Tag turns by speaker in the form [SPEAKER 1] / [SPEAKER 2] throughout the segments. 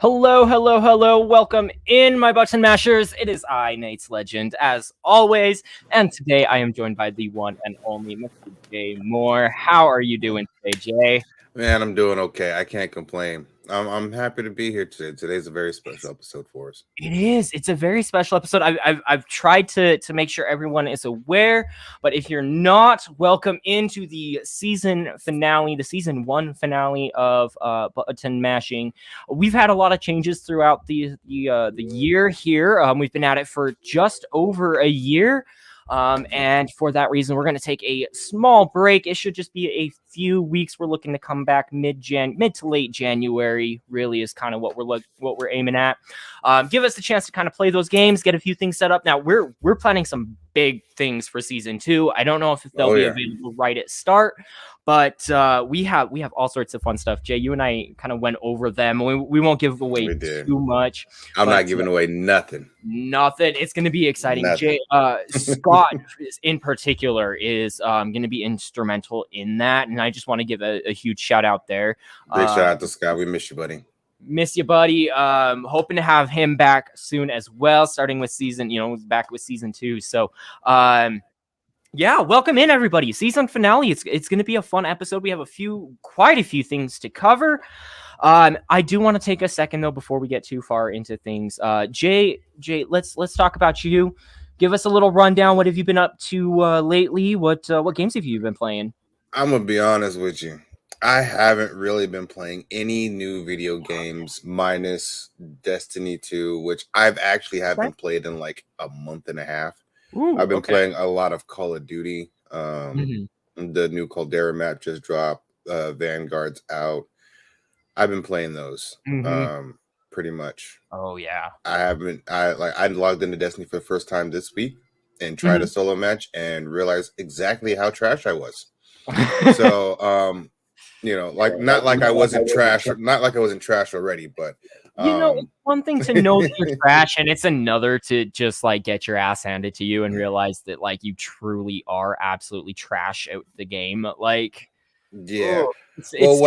[SPEAKER 1] Hello, hello, hello. Welcome in, my button mashers. It is I, Nate's Legend, as always. And today I am joined by the one and only Mr. Jay Moore. How are you doing today, Jay?
[SPEAKER 2] Man, I'm doing okay. I can't complain. I'm happy to be here today. Today's a very special episode for us.
[SPEAKER 1] It is. It's a very special episode. I've tried to make sure everyone is aware, but if you're not, welcome into the season finale, the season 1 finale of button mashing. We've had a lot of changes throughout the year here. We've been at it for just over a year. And for that reason, we're going to take a small break. It should just be a few weeks. We're looking to come back mid to late January. Really is kind of what we're aiming at. Give us a chance to kind of play those games, get a few things set up. Now we're planning some big things for season 2. I don't know if they'll be available right at start, but we have all sorts of fun stuff. Jay, you and I kind of went over them. We won't give away too much.
[SPEAKER 2] I'm not giving away nothing.
[SPEAKER 1] Nothing. It's going to be exciting.
[SPEAKER 2] Nothing.
[SPEAKER 1] Jay, Scott in particular is going to be instrumental in that, and I just want to give a huge shout out there.
[SPEAKER 2] Big shout out to Scott. We miss you, buddy.
[SPEAKER 1] Miss you, buddy. Hoping to have him back soon as well, starting with back with season 2. So, yeah, welcome in everybody. Season finale. It's going to be a fun episode. We have quite a few things to cover. I do want to take a second though before we get too far into things. Jay, let's talk about you. Give us a little rundown. What have you been up to lately? What games have you been playing?
[SPEAKER 2] I'm gonna be honest with you. I haven't really been playing any new video games minus Destiny 2, which I've actually haven't played in like a month and a half.
[SPEAKER 1] Ooh,
[SPEAKER 2] I've been playing a lot of Call of Duty. The new Caldera map just dropped. Vanguard's out. I've been playing those pretty much.
[SPEAKER 1] Oh yeah.
[SPEAKER 2] I logged into Destiny for the first time this week and tried a solo match and realized exactly how trash I was. So not like I wasn't trash already, but
[SPEAKER 1] it's one thing to know that you're trash, and it's another to just like get your ass handed to you and realize that like you truly are absolutely trash at the game. Like,
[SPEAKER 2] yeah. Well,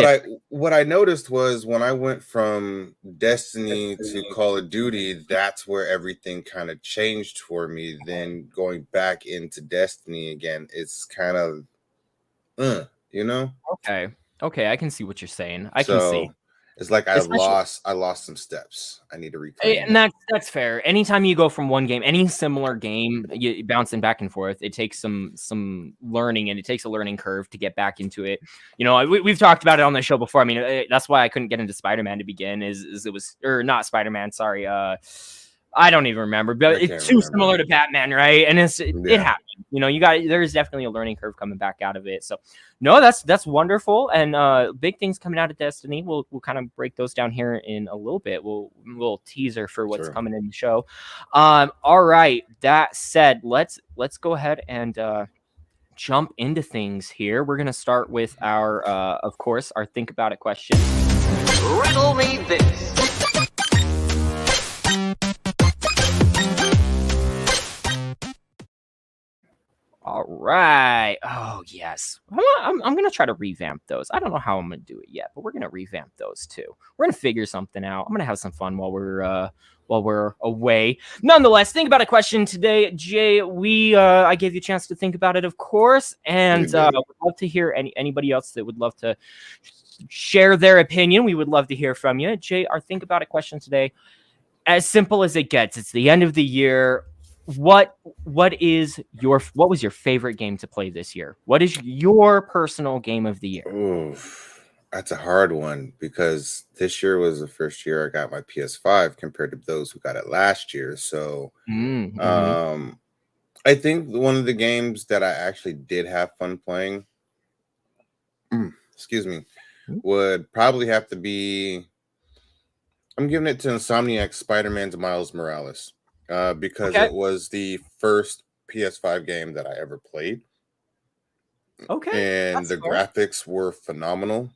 [SPEAKER 2] what I noticed was when I went from Destiny to Call of Duty, that's where everything kind of changed for me. Then going back into Destiny again, it's kind of,
[SPEAKER 1] Okay, I can see what you're saying. I can see.
[SPEAKER 2] It's like I lost some steps. I need to reclaim.
[SPEAKER 1] And that's fair. Anytime you go from one game, any similar game, you bouncing back and forth, it takes some learning, and it takes a learning curve to get back into it. We've talked about it on the show before. I mean, that's why I couldn't get into Spider-Man to begin. Is it was or not Spider-Man? Sorry, I don't even remember, but it's too similar to Batman, right? And it happened. There's definitely a learning curve coming back out of it. So, no, that's wonderful, and big things coming out of Destiny. We'll kind of break those down here in a little bit. We'll little teaser for what's coming in the show. All right. That said, let's go ahead and jump into things here. We're gonna start with our think about it question.
[SPEAKER 3] Riddle me this.
[SPEAKER 1] All right. Oh, yes. I'm going to try to revamp those. I don't know how I'm going to do it yet, but we're going to revamp those too. We're going to figure something out. I'm going to have some fun while we're away. Nonetheless, think about a question today, Jay. I gave you a chance to think about it, of course, and would love to hear anybody else that would love to share their opinion. We would love to hear from you, Jay. Our think about it question today, as simple as it gets. It's the end of the year. What was your favorite game to play this year? What is your personal game of the year?
[SPEAKER 2] Oof, that's a hard one because this year was the first year I got my PS5 compared to those who got it last year. So, I think one of the games that I actually did have fun playing, would probably have to be. I'm giving it to Insomniac Spider-Man's Miles Morales. Because it was the first PS5 game that I ever played.
[SPEAKER 1] Okay.
[SPEAKER 2] And the graphics were phenomenal.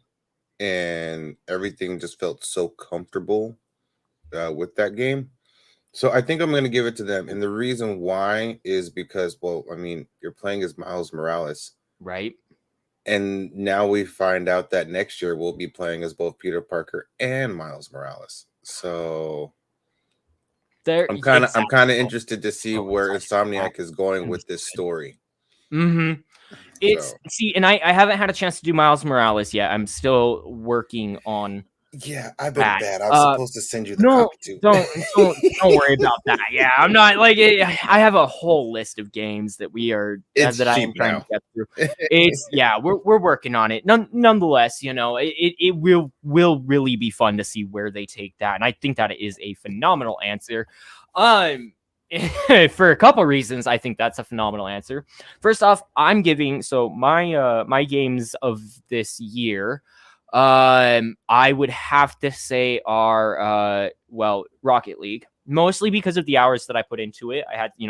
[SPEAKER 2] And everything just felt so comfortable with that game. So I think I'm going to give it to them. And the reason why is because, you're playing as Miles Morales.
[SPEAKER 1] Right.
[SPEAKER 2] And now we find out that next year we'll be playing as both Peter Parker and Miles Morales. So
[SPEAKER 1] There,
[SPEAKER 2] I'm kind of interested to see where Insomniac is going with this story.
[SPEAKER 1] Mm-hmm. It's see, and I haven't had a chance to do Miles Morales yet. I'm still working on.
[SPEAKER 2] Yeah, I've been bad. I was supposed to send you the
[SPEAKER 1] No,
[SPEAKER 2] copy too.
[SPEAKER 1] don't worry about that. Yeah, I'm not like I have a whole list of games that that I am trying to get through. It's we're working on it. Nonetheless, it will really be fun to see where they take that, and I think that is a phenomenal answer. For a couple reasons, I think that's a phenomenal answer. First off, I'm giving my games of this year. I would have to say are Rocket League, mostly because of the hours that I put into it. I had they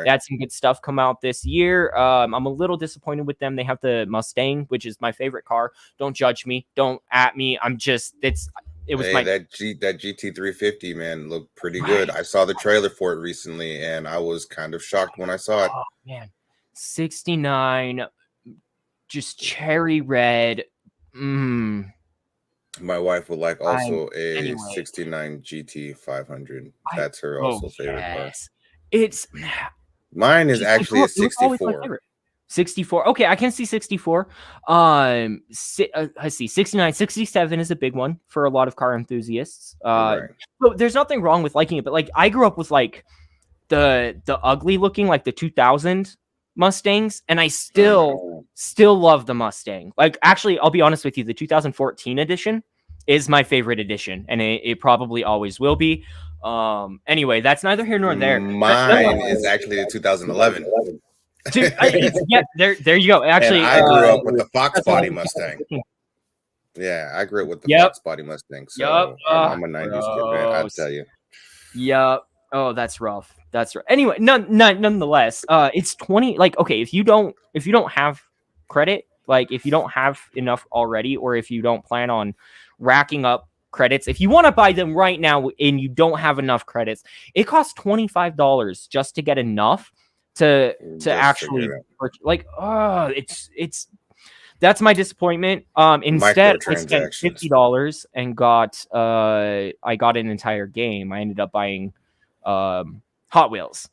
[SPEAKER 1] had some good stuff come out this year. I'm a little disappointed with them. They have the Mustang, which is my favorite car. Don't judge me. Don't at me.
[SPEAKER 2] That GT350, man, looked pretty good. I saw the trailer for it recently, and I was kind of shocked when I saw it.
[SPEAKER 1] Oh man, 69, just cherry red. My
[SPEAKER 2] wife would like also a 69 GT 500. That's her also favorite car. Mine is actually a 64.
[SPEAKER 1] 64. Okay, I can see 64. I see 69, 67 is a big one for a lot of car enthusiasts. So there's nothing wrong with liking it, but like I grew up with like the ugly looking like the 2000 Mustangs, and I still love the Mustang. Like actually, I'll be honest with you, the 2014 edition is my favorite edition, and it probably always will be. Anyway, that's neither here nor there.
[SPEAKER 2] Mine is actually the 2011.
[SPEAKER 1] There you go. Actually,
[SPEAKER 2] and I grew up with the Fox body Mustang. Yeah, I grew up with the Fox body Mustang. So I'm a 90s kid, man. I'll tell you.
[SPEAKER 1] Yep. Oh, that's rough. That's right. Anyway, nonetheless, it's 20. Like, okay, if you don't have credit, like if you don't have enough already, or if you don't plan on racking up credits, if you want to buy them right now and you don't have enough credits, it costs $25 just to get enough to actually like. It's that's my disappointment. Instead, I spent $50 and got an entire game. I ended up buying Hot Wheels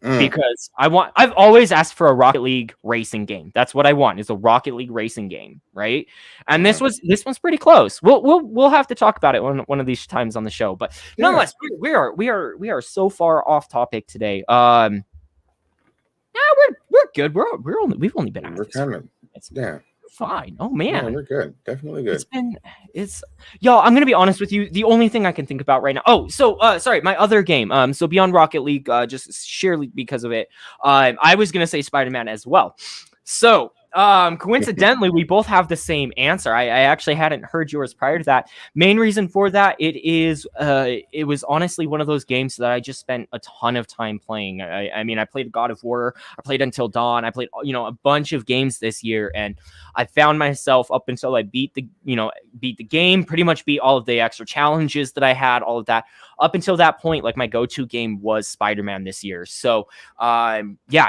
[SPEAKER 1] because I've always asked for a Rocket League racing game. That's what I want, is a Rocket League racing game, right? And this one's pretty close. We'll have to talk about it one of these times on the show. But nonetheless, we are so far off topic today. We're good. We've only been out. Fine. Oh man,
[SPEAKER 2] yeah, we're good. Definitely good.
[SPEAKER 1] Y'all, I'm gonna be honest with you. The only thing I can think about right now. Oh, so sorry, my other game. So beyond Rocket League, just sheerly because of it, I was gonna say Spider-Man as well. So coincidentally, we both have the same answer. I actually hadn't heard yours prior to that. Main reason for that, it was honestly one of those games that I just spent a ton of time playing. I mean, I played God of War, I played Until Dawn, I played a bunch of games this year, and I found myself up until I beat the game, pretty much beat all of the extra challenges that I had, all of that. Up until that point, like my go-to game was Spider-Man this year. So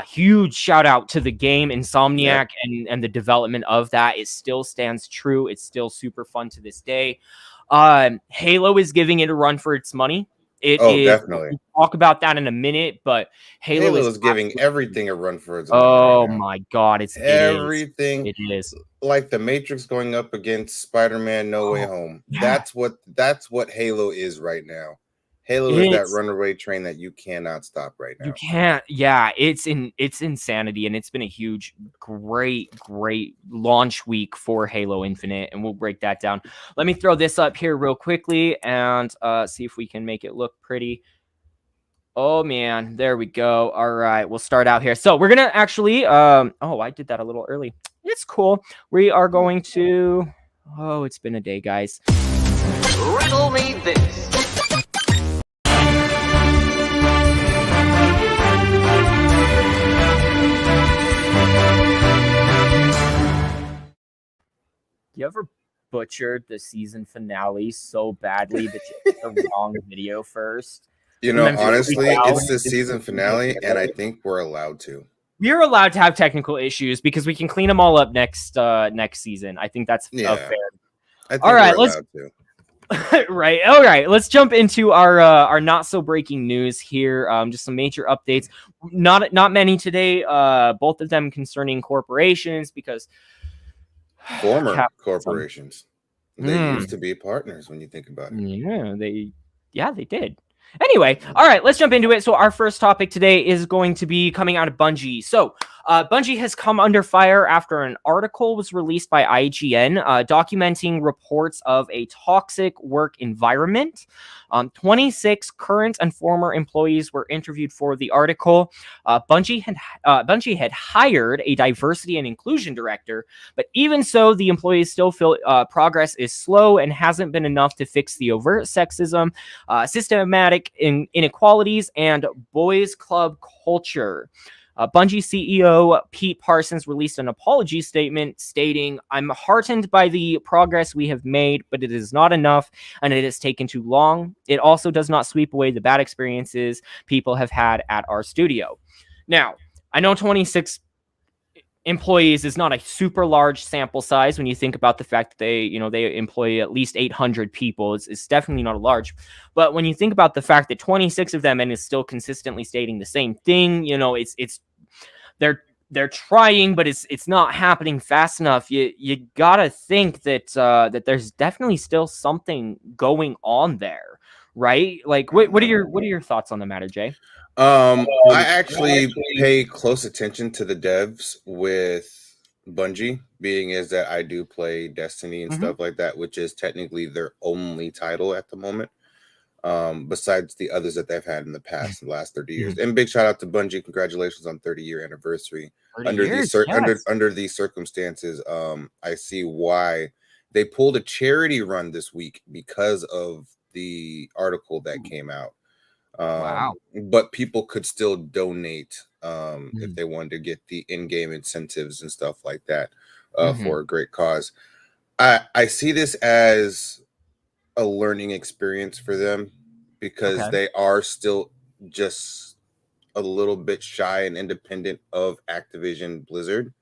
[SPEAKER 1] huge shout out to the game, Insomniac, and the development of that. It still stands true. It's still super fun to this day. Halo is giving it a run for its money.
[SPEAKER 2] Definitely.
[SPEAKER 1] We'll talk about that in a minute, but Halo is
[SPEAKER 2] giving everything a run for its money.
[SPEAKER 1] Oh my God, it's
[SPEAKER 2] everything.
[SPEAKER 1] It is
[SPEAKER 2] like the Matrix going up against Spider-Man No Way Home. Yeah. That's what Halo is right now. Halo is that runaway train that you cannot stop right now.
[SPEAKER 1] You can't. Yeah, it's insanity, and it's been a huge, great launch week for Halo Infinite, and we'll break that down. Let me throw this up here real quickly and see if we can make it look pretty. Oh man, there we go. All right, we'll start out here. So we're gonna actually. I did that a little early. It's cool. We are going to. Oh, it's been a day, guys.
[SPEAKER 3] Riddle me this.
[SPEAKER 1] You ever butchered the season finale so badly that you hit the wrong video first?
[SPEAKER 2] Honestly, it's the season finale, and I think we're allowed to.
[SPEAKER 1] We're allowed to have technical issues because we can clean them all up next season. I think that's fair.
[SPEAKER 2] All right,
[SPEAKER 1] Right. All right. Let's jump into our not so breaking news here. Just some major updates. Not many today. Both of them concerning corporations because
[SPEAKER 2] Former corporations. They used to be partners when you think about it.
[SPEAKER 1] Yeah, they did. Anyway, all right, let's jump into it. So our first topic today is going to be coming out of Bungie. So Bungie has come under fire after an article was released by IGN documenting reports of a toxic work environment. 26 current and former employees were interviewed for the article. Bungie had hired a diversity and inclusion director, but even so, the employees still feel progress is slow and hasn't been enough to fix the overt sexism, systematic inequalities, and boys club culture. Bungie CEO Pete Parsons released an apology statement stating, "I'm heartened by the progress we have made, but it is not enough and it has taken too long. It also does not sweep away the bad experiences people have had at our studio." Now, I know 26 employees is not a super large sample size when you think about the fact that they employ at least 800 people. It's definitely not a large, but when you think about the fact that 26 of them and is still consistently stating the same thing, it's they're trying, but it's not happening fast enough. You gotta think that that there's definitely still something going on there, right? Like, what are your thoughts on the matter, Jay?
[SPEAKER 2] I actually pay close attention to the devs with Bungie, being is that I do play Destiny and stuff like that, which is technically their only title at the moment, besides the others that they've had in the past, in the last 30 years. And big shout out to Bungie. Congratulations on 30-year anniversary. Under these circumstances, I see why they pulled a charity run this week because of the article that came out.
[SPEAKER 1] Wow.
[SPEAKER 2] But people could still donate if they wanted to get the in-game incentives and stuff like that for a great cause. I see this as a learning experience for them because they are still just a little bit shy and independent of Activision Blizzard.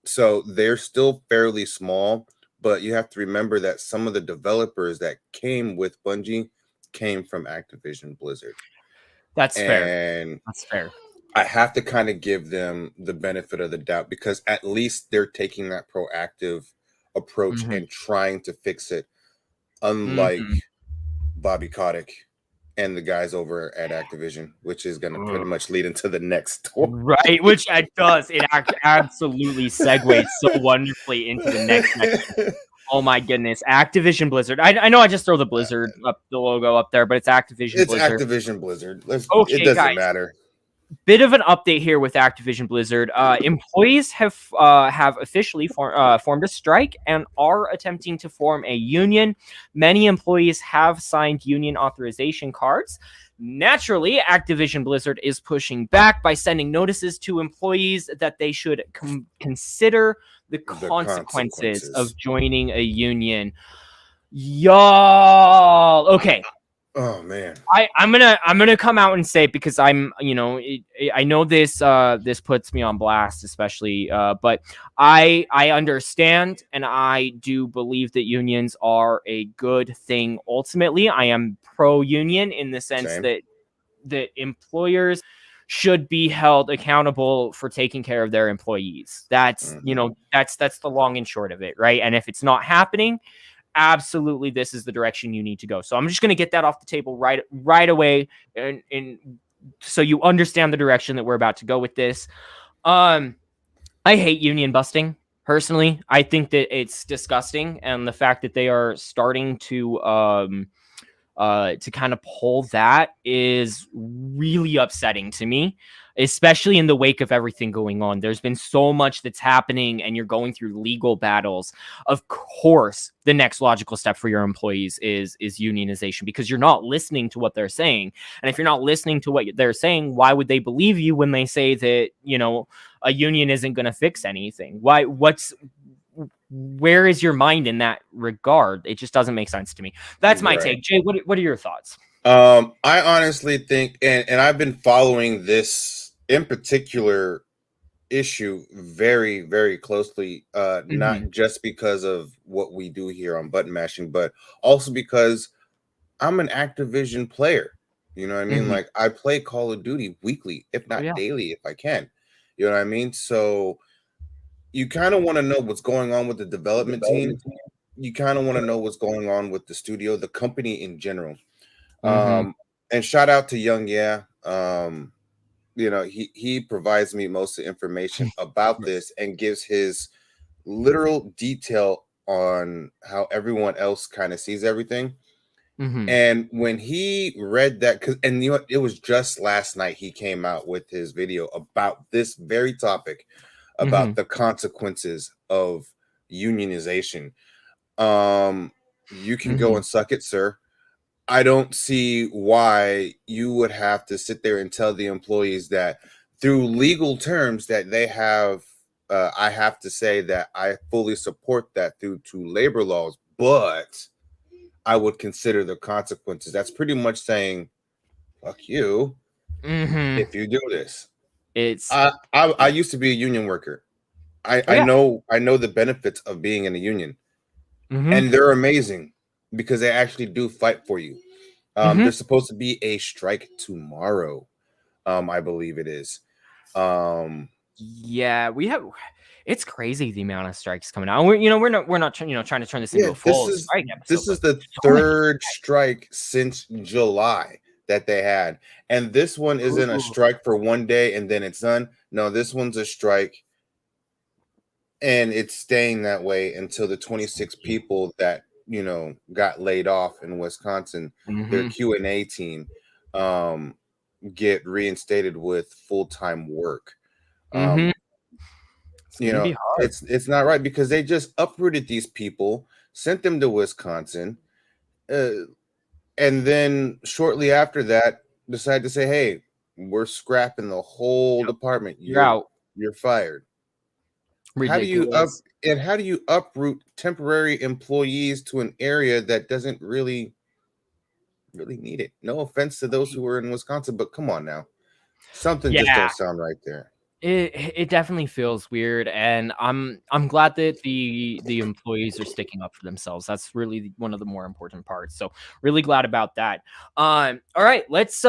[SPEAKER 2] So they're still fairly small, but you have to remember that some of the developers that came with Bungie came from Activision Blizzard.
[SPEAKER 1] That's fair.
[SPEAKER 2] I have to kind of give them the benefit of the doubt because at least they're taking that proactive approach and trying to fix it, unlike Bobby Kotick and the guys over at Activision, which is going to pretty much lead into the next story.
[SPEAKER 1] Right, which it does. It absolutely segues so wonderfully into the next section. Oh my goodness, Activision Blizzard. I know I just throw the Blizzard the logo up there, but it's Activision Blizzard.
[SPEAKER 2] It's Activision Blizzard.
[SPEAKER 1] Okay,
[SPEAKER 2] it doesn't
[SPEAKER 1] guys.
[SPEAKER 2] matter.
[SPEAKER 1] Bit of an update here with Activision Blizzard. Employees have officially formed a strike and are attempting to form a union. Many employees have signed union authorization cards. Naturally, Activision Blizzard is pushing back by sending notices to employees that they should consider the consequences of joining a union. Y'all, okay.
[SPEAKER 2] Oh man,
[SPEAKER 1] I'm gonna come out and say it because I know this this puts me on blast, especially, but I understand and I do believe that unions are a good thing. Ultimately, I am pro-union in the sense that employers should be held accountable for taking care of their employees. That's that's the long and short of it, right? And if it's not happening, absolutely, this is the direction you need to go. So I'm just going to get that off the table right away, and so you understand the direction that we're about to go with this. I hate union busting personally. I think that it's disgusting, and the fact that they are starting to kind of pull that is really upsetting to me, especially in the wake of everything going on. There's been so much that's happening and you're going through legal battles. Of course, the next logical step for your employees is unionization, because you're not listening to what they're saying. And if you're not listening to what they're saying, why would they believe you when they say that, a union isn't going to fix anything? Where is your mind in that regard? It just doesn't make sense to me. That's my take. Jay, what are your thoughts?
[SPEAKER 2] I honestly think, and I've been following this in particular issue very, very closely, not just because of what we do here on Button Mashing, but also because I'm an Activision player. You know what I mean? Like, I play Call of Duty weekly, if not daily, if I can. You know what I mean? So you kind of want to know what's going on with the development team. You kind of want to know what's going on with the studio, the company in general. And shout out to Young you know, he provides me most of the information about this and gives his literal detail on how everyone else kind of sees everything. And when he read that, and you know, it was just last night he came out with his video about this very topic, about the consequences of unionization. You can go and suck it, sir. I don't see why you would have to sit there and tell the employees that through legal terms that they have. I have to say that I fully support that through to labor laws, but I would consider the consequences. That's pretty much saying, "Fuck you," if you do this. I used to be a union worker. I know the benefits of being in a union, and they're amazing because they actually do fight for you. There's supposed to be a strike tomorrow. I believe it is.
[SPEAKER 1] Yeah, we have. It's crazy the amount of strikes coming out. We're not trying to turn this into a full strike episode.
[SPEAKER 2] This is the third strike since July that they had, and this one isn't a strike for one day and then it's done. No, this one's a strike, and it's staying that way until the 26 people that got laid off in Wisconsin, their Q&A team, get reinstated with full-time work. It's not right because they just uprooted these people, sent them to Wisconsin, and then shortly after that decided to say, "Hey, we're scrapping the whole department.
[SPEAKER 1] You're out.
[SPEAKER 2] You're fired."
[SPEAKER 1] Ridiculous.
[SPEAKER 2] How do you uproot temporary employees to an area that doesn't really need it? No offense to those who were in Wisconsin, but come on now, something just don't sound right there.
[SPEAKER 1] It definitely feels weird, and I'm glad that the employees are sticking up for themselves. That's really one of the more important parts. So really glad about that. All right, let's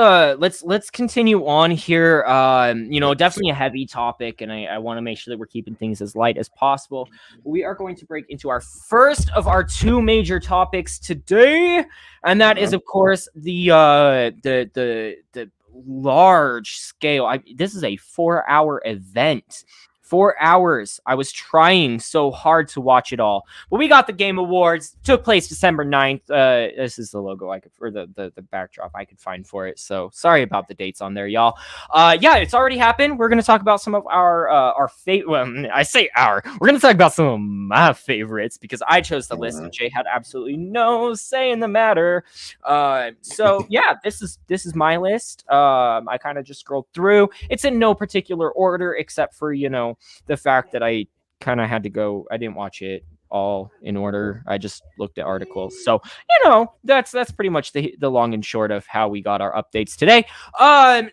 [SPEAKER 1] continue on here. Definitely a heavy topic, and I want to make sure that we're keeping things as light as possible. We are going to break into our first of our two major topics today, and that is, of course, the large scale. This is a 4-hour event. 4 hours. I was trying so hard to watch it all, but we got the Game Awards. Took place December 9th. This is the logo the backdrop I could find for it. So sorry about the dates on there, y'all. It's already happened. We're gonna talk about some of our favorite. Well, I say our. We're gonna talk about some of my favorites because I chose the list and Jay had absolutely no say in the matter. This is my list. I kind of just scrolled through. It's in no particular order except for the fact that I kind of had to go. I didn't watch it all in order. I just looked at articles. So, that's pretty much the long and short of how we got our updates today.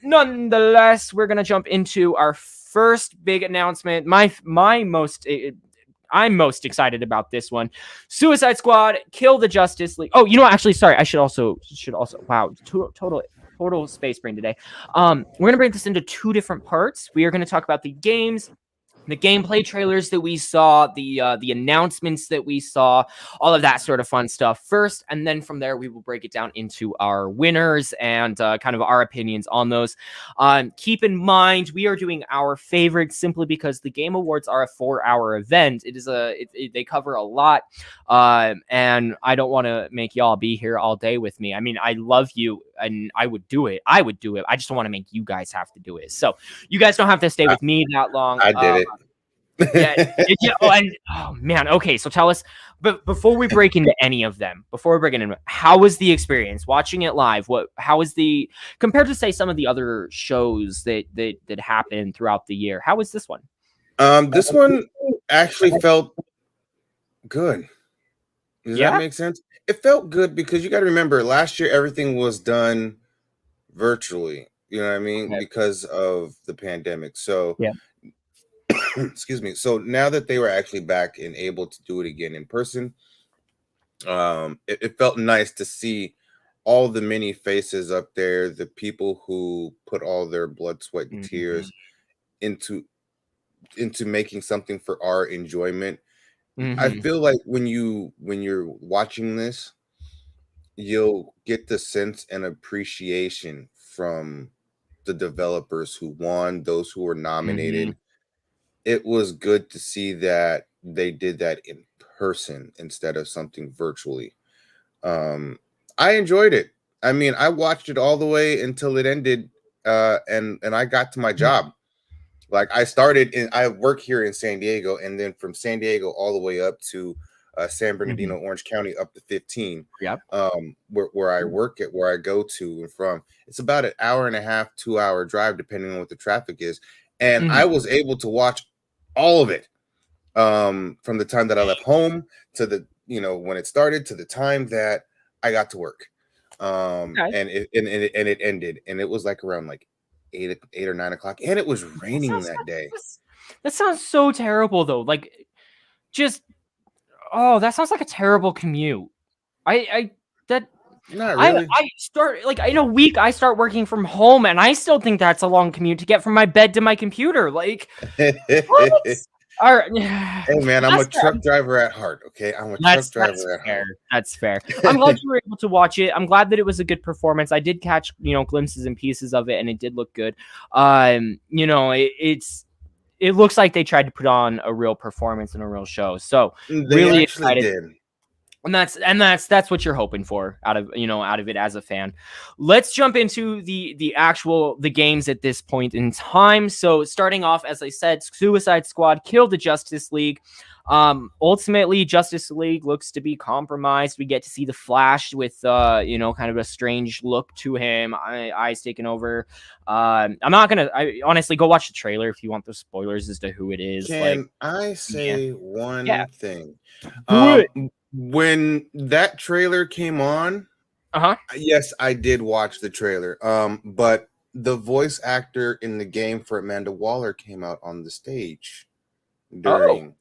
[SPEAKER 1] Nonetheless, we're going to jump into our first big announcement. I'm most excited about this one. Suicide Squad, Kill the Justice League. Oh, actually, sorry. I should also, wow, total space brain today. We're going to break this into two different parts. We are going to talk about the games, the gameplay trailers that we saw, the announcements that we saw, all of that sort of fun stuff first, and then from there we will break it down into our winners and kind of our opinions on those. Keep in mind we are doing our favorites simply because the Game Awards are a 4-hour event. It is they cover a lot, and I don't want to make y'all be here all day with me. I mean, I love you and I would do it. I just don't want to make you guys have to do it. So you guys don't have to stay with me that long.
[SPEAKER 2] I did it.
[SPEAKER 1] Oh man. Okay, so tell us, but before we break into any of them, how was the experience watching it live? How is the compared to say some of the other shows that happened throughout the year? How was this one?
[SPEAKER 2] This one actually felt good. Does that make sense? It felt good because you got to remember last year everything was done virtually. You know what I mean? Because of the pandemic. So excuse me. So now that they were actually back and able to do it again in person, it felt nice to see all the many faces up there, the people who put all their blood, sweat, and
[SPEAKER 1] Mhm.
[SPEAKER 2] tears into making something for our enjoyment. I
[SPEAKER 1] Mhm.
[SPEAKER 2] feel like when you're watching this, you'll get the sense and appreciation from the developers who won, those who were
[SPEAKER 1] Mhm.
[SPEAKER 2] nominated. It was good to see that they did that in person instead of something virtually. Um, I enjoyed it. I mean, I watched it all the way until it ended, and I got to my job. Like I work here in San Diego, and then from San Diego all the way up to San
[SPEAKER 1] Mhm.
[SPEAKER 2] Bernardino, Orange County, up to 15.
[SPEAKER 1] Yep.
[SPEAKER 2] Where I work at, where I go to and from, it's about an hour and a half, 2 hour drive, depending on what the traffic is. And
[SPEAKER 1] Mhm.
[SPEAKER 2] I was able to watch all of it, from the time that I left home to the when it started to the time that I got to work.
[SPEAKER 1] Okay.
[SPEAKER 2] And it ended, and it was like around like 8 or 9 o'clock, and it was
[SPEAKER 1] That
[SPEAKER 2] raining
[SPEAKER 1] sounds
[SPEAKER 2] that day.
[SPEAKER 1] that sounds so terrible though. Like just oh, that sounds like a terrible commute. I that
[SPEAKER 2] Not really.
[SPEAKER 1] I start like in a week I start working from home and I still think that's a long commute to get from my bed to my computer. Like what?
[SPEAKER 2] Hey
[SPEAKER 1] All right.
[SPEAKER 2] man, I'm a
[SPEAKER 1] That's fair.
[SPEAKER 2] truck driver at heart. Okay, I'm a truck
[SPEAKER 1] That's
[SPEAKER 2] driver at
[SPEAKER 1] fair.
[SPEAKER 2] heart.
[SPEAKER 1] That's fair. I'm glad you were able to watch it. I'm glad that it was a good performance. I did catch, glimpses and pieces of it and it did look good. It looks like they tried to put on a real performance and a real show. So
[SPEAKER 2] They
[SPEAKER 1] really
[SPEAKER 2] actually
[SPEAKER 1] excited.
[SPEAKER 2] did.
[SPEAKER 1] And that's what you're hoping for out of it as a fan. Let's jump into the games at this point in time. So starting off, as I said, Suicide Squad killed the Justice League. Ultimately, Justice League looks to be compromised. We get to see the Flash with kind of a strange look to him, eyes taken over. I'm not gonna. I honestly go watch the trailer if you want the spoilers as to who it is. Like,
[SPEAKER 2] Can I
[SPEAKER 1] yeah,
[SPEAKER 2] say
[SPEAKER 1] yeah,
[SPEAKER 2] one thing?
[SPEAKER 1] do it.
[SPEAKER 2] When that trailer came on,
[SPEAKER 1] Uh huh.
[SPEAKER 2] yes, I did watch the trailer. But the voice actor in the game for Amanda Waller came out on the stage
[SPEAKER 1] Oh,
[SPEAKER 2] during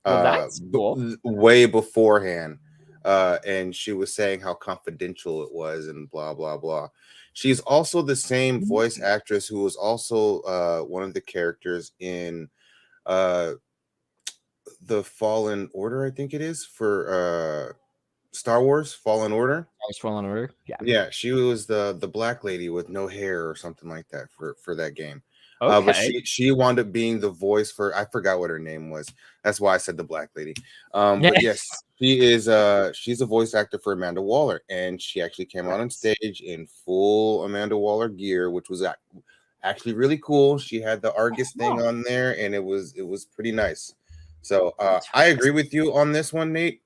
[SPEAKER 1] well, that's cool.
[SPEAKER 2] way beforehand, and she was saying how confidential it was and blah blah blah. She's also the same voice actress who was also one of the characters in uh the Fallen Order, I think it is, for Star Wars Fallen Order.
[SPEAKER 1] I was Fallen Order. Yeah.
[SPEAKER 2] Yeah, she was the black lady with no hair or something like that for that game. But
[SPEAKER 1] Okay.
[SPEAKER 2] she wound up being the voice for, I forgot what her name was. That's why I said the black lady.
[SPEAKER 1] Yeah.
[SPEAKER 2] But yes, she's a voice actor for Amanda Waller, and she actually came out on stage in full Amanda Waller gear, which was actually really cool. She had the Argus thing
[SPEAKER 1] Oh,
[SPEAKER 2] on there, and it was pretty nice. So
[SPEAKER 1] that's
[SPEAKER 2] I agree with you on this one, Nate.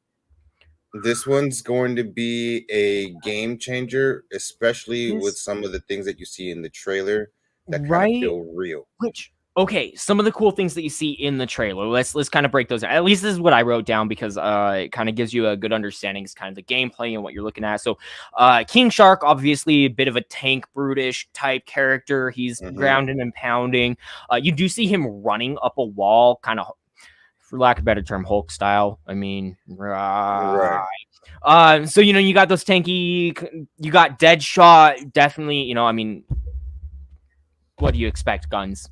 [SPEAKER 2] This one's going to be a game changer, especially with
[SPEAKER 1] this
[SPEAKER 2] some of the things that you see in the trailer that kind of
[SPEAKER 1] right.
[SPEAKER 2] feel real.
[SPEAKER 1] Which okay, some of the cool things that you see in the trailer. Let's kind of break those down. At least this is what I wrote down because it kind of gives you a good understanding. It's kind of the gameplay and what you're looking at. So, King Shark, obviously a bit of a tank brutish type character. He's
[SPEAKER 2] Hmm.
[SPEAKER 1] grounding and pounding. You do see him running up a wall, kind of, for lack of a better term, Hulk style. I mean,
[SPEAKER 2] Right.
[SPEAKER 1] so you got those tanky, you got Deadshot, definitely. I mean, what do you expect? Guns.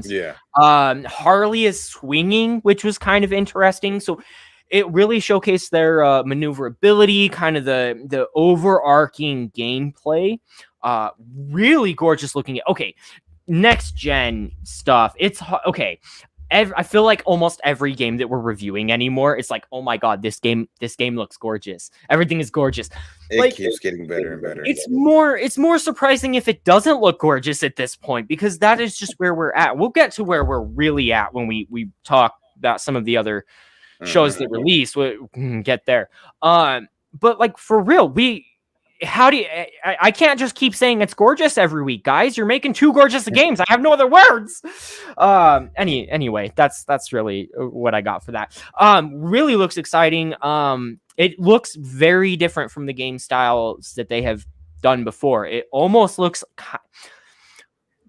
[SPEAKER 2] Yeah.
[SPEAKER 1] Harley is swinging, which was kind of interesting. So it really showcased their maneuverability, kind of the overarching gameplay. Really gorgeous looking. Okay, next gen stuff. Okay. I feel like almost every game that we're reviewing anymore, it's like, oh my god, this game looks gorgeous. Everything is gorgeous.
[SPEAKER 2] It
[SPEAKER 1] Like
[SPEAKER 2] keeps getting better and better.
[SPEAKER 1] it's more surprising if it doesn't look gorgeous at this point because that is just where we're at. We'll get to where we're really at when we talk about some of the other shows
[SPEAKER 2] Hmm.
[SPEAKER 1] that release. We can get there. But like for real, how do you I can't just keep saying it's gorgeous every week, guys. You're making too gorgeous of games. I have no other words. Anyway, that's really what I got for that. Really looks exciting. It looks very different from the game styles that they have done before. It almost looks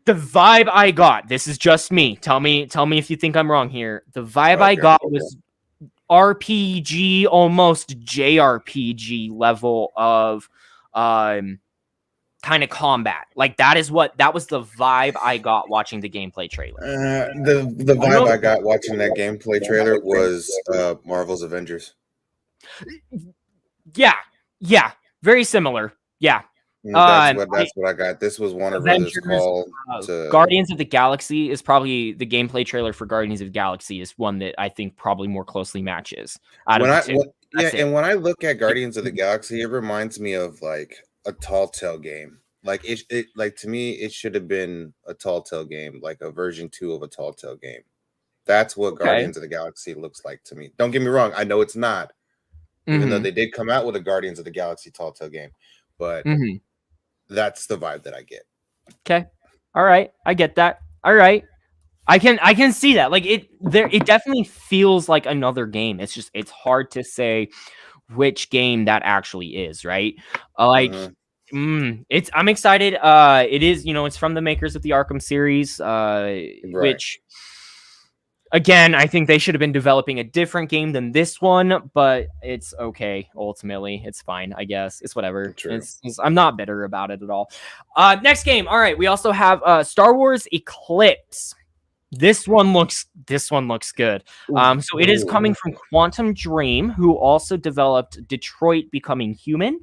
[SPEAKER 1] the vibe I got, this is just me. Tell me if you think I'm wrong here. The vibe I got was RPG, almost JRPG level of kind of combat. Like that was the vibe I got watching the gameplay trailer.
[SPEAKER 2] The vibe I got watching that gameplay trailer was Marvel's Avengers.
[SPEAKER 1] Yeah, very similar. Yeah.
[SPEAKER 2] That's what I got. This was Warner Brothers' call to
[SPEAKER 1] Guardians of the Galaxy is probably the gameplay trailer for Guardians of the Galaxy is one that I think probably more closely matches.
[SPEAKER 2] And when I look at Guardians of the Galaxy, it reminds me of like a Telltale game. Like it like to me, it should have been a Telltale game, like a version 2 of a Telltale game. That's what Guardians of the Galaxy looks like to me. Don't get me wrong, I know it's not, even though they did come out with a Guardians of the Galaxy Telltale game, but that's the vibe that I get.
[SPEAKER 1] Okay. All right. I get that. All right. I can see that. Like it definitely feels like another game. It's just it's hard to say which game that actually is, right? I'm excited. It is, it's from the makers of the Arkham series, which again, I think they should have been developing a different game than this one, but it's okay. Ultimately, it's fine. I guess it's whatever. I'm not bitter about it at all. Next game. All right. We also have Star Wars Eclipse. This one looks good. So it is coming from Quantum Dream, who also developed Detroit Becoming Human.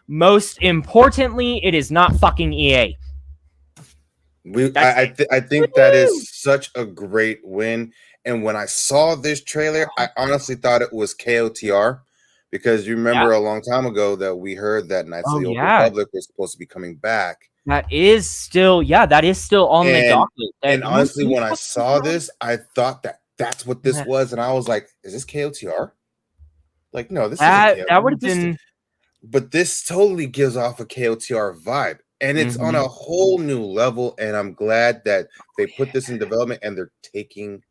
[SPEAKER 1] Most importantly, it is not fucking EA.
[SPEAKER 2] I think that is such a great win. And when I saw this trailer, I honestly thought it was KOTR, because you remember a long time ago that we heard that Knights of the Old Republic was supposed to be coming back.
[SPEAKER 1] That is still on the docket.
[SPEAKER 2] And honestly, when I saw this, I thought that's what this was, and I was like, "Is this KOTR?" Like, no, this isn't.
[SPEAKER 1] That would have been.
[SPEAKER 2] But this totally gives off a KOTR vibe, and it's on a whole new level. And I'm glad that they put this in development, and they're taking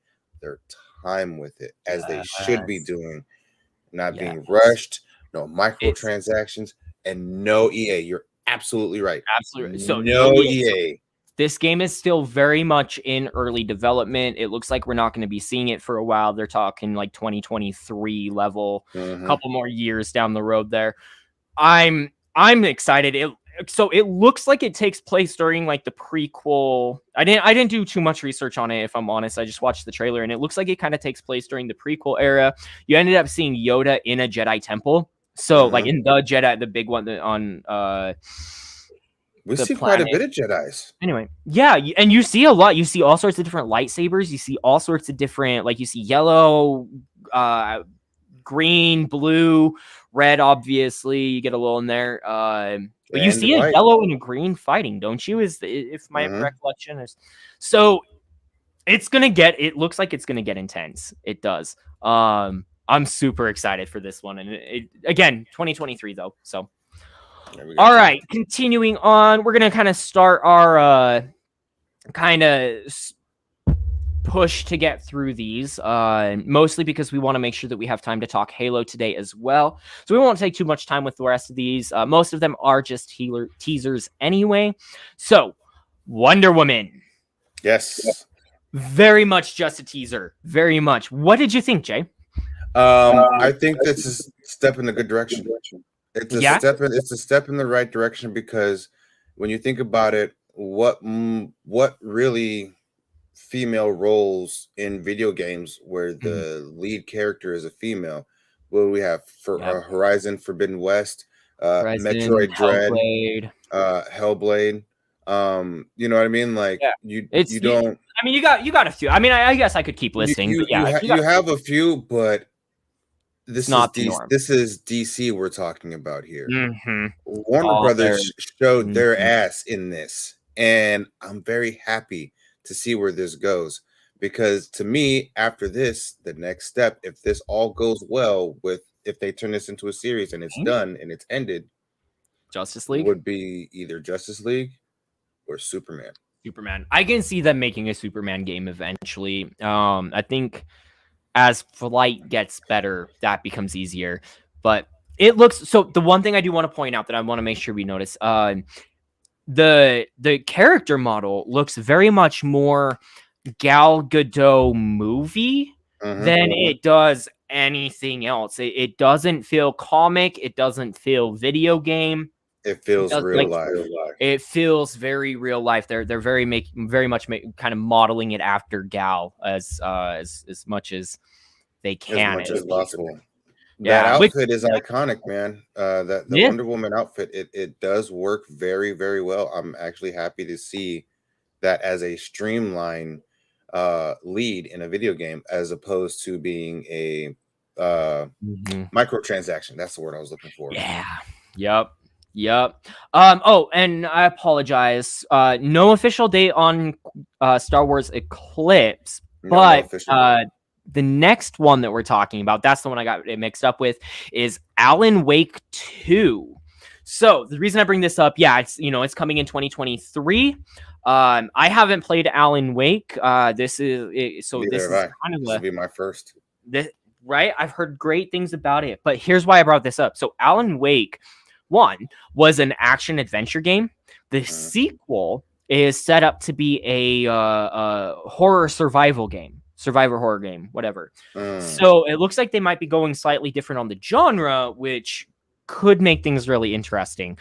[SPEAKER 2] their time with it, as they should be doing, not being rushed. No microtransactions, and no EA. You're absolutely right.
[SPEAKER 1] Absolutely. So
[SPEAKER 2] no EA.
[SPEAKER 1] This game is still very much in early development. It looks like we're not going to be seeing it for a while. They're talking like 2023 level, a couple more years down the road there. I'm excited. It looks like it takes place during like the prequel. I didn't do too much research on it, if I'm honest. I just watched the trailer, and it looks like it kind of takes place during the prequel era. You ended up seeing Yoda in a Jedi temple. So like in the Jedi, the big one on
[SPEAKER 2] we see quite a bit of Jedis.
[SPEAKER 1] Anyway, and you see a lot. You see all sorts of different lightsabers. You see all sorts of different, like you see yellow, green, blue, red. Obviously, you get a little in there. But you see a yellow and a green fighting, don't you? If my recollection is so, it looks like it's gonna get intense. It does. I'm super excited for this one, and again, 2023 though. So, all right, continuing on, we're gonna kind of start our kind of push to get through these, mostly because we want to make sure that we have time to talk Halo today as well. So we won't take too much time with the rest of these. Most of them are just teasers anyway. So, Wonder Woman.
[SPEAKER 2] Yes.
[SPEAKER 1] Very much just a teaser. Very much. What did you think, Jay?
[SPEAKER 2] I think that's a step in the good direction. It's a step in the right direction, because when you think about it, what really female roles in video games where the lead character is a female? What do we have for Horizon Forbidden West, Metroid Dread, Hellblade? You know what I mean? Like you don't.
[SPEAKER 1] I mean, you got a few. I mean, I guess I could keep listing.
[SPEAKER 2] You have a few, but this is DC we're talking about here. Warner Brothers showed their ass in this, and I'm very happy to see where this goes, because to me, after this, the next step, if this all goes well, if they turn this into a series and it's done and it's ended,
[SPEAKER 1] Justice League
[SPEAKER 2] would be either Justice League or Superman.
[SPEAKER 1] I can see them making a Superman game eventually. I think as flight gets better, that becomes easier. But it looks so. The one thing I do want to point out that I want to make sure we notice, the character model looks very much more Gal Gadot movie than it does anything else. It doesn't feel comic. It doesn't feel video game.
[SPEAKER 2] It feels real life.
[SPEAKER 1] It feels very real life. They're very much kind of modeling it after Gal as much as they can.
[SPEAKER 2] As much as possible.
[SPEAKER 1] Yeah,
[SPEAKER 2] that outfit is iconic, man. The Wonder Woman outfit, it does work very, very well. I'm actually happy to see that as a streamline lead in a video game, as opposed to being a microtransaction. That's the word I was looking for.
[SPEAKER 1] Yeah. Yep. Oh, and I apologize. No official date on Star Wars Eclipse, but the next one that we're talking about, that's the one I got it mixed up with, is Alan Wake 2. So the reason I bring this up, it's coming in 2023. I haven't played Alan Wake. This is kind of
[SPEAKER 2] this will be my first.
[SPEAKER 1] Right? I've heard great things about it, but here's why I brought this up. So Alan Wake 1 was an action adventure game. The sequel is set up to be a horror survival game. Survivor horror game, whatever. So it looks like they might be going slightly different on the genre, which could make things really interesting.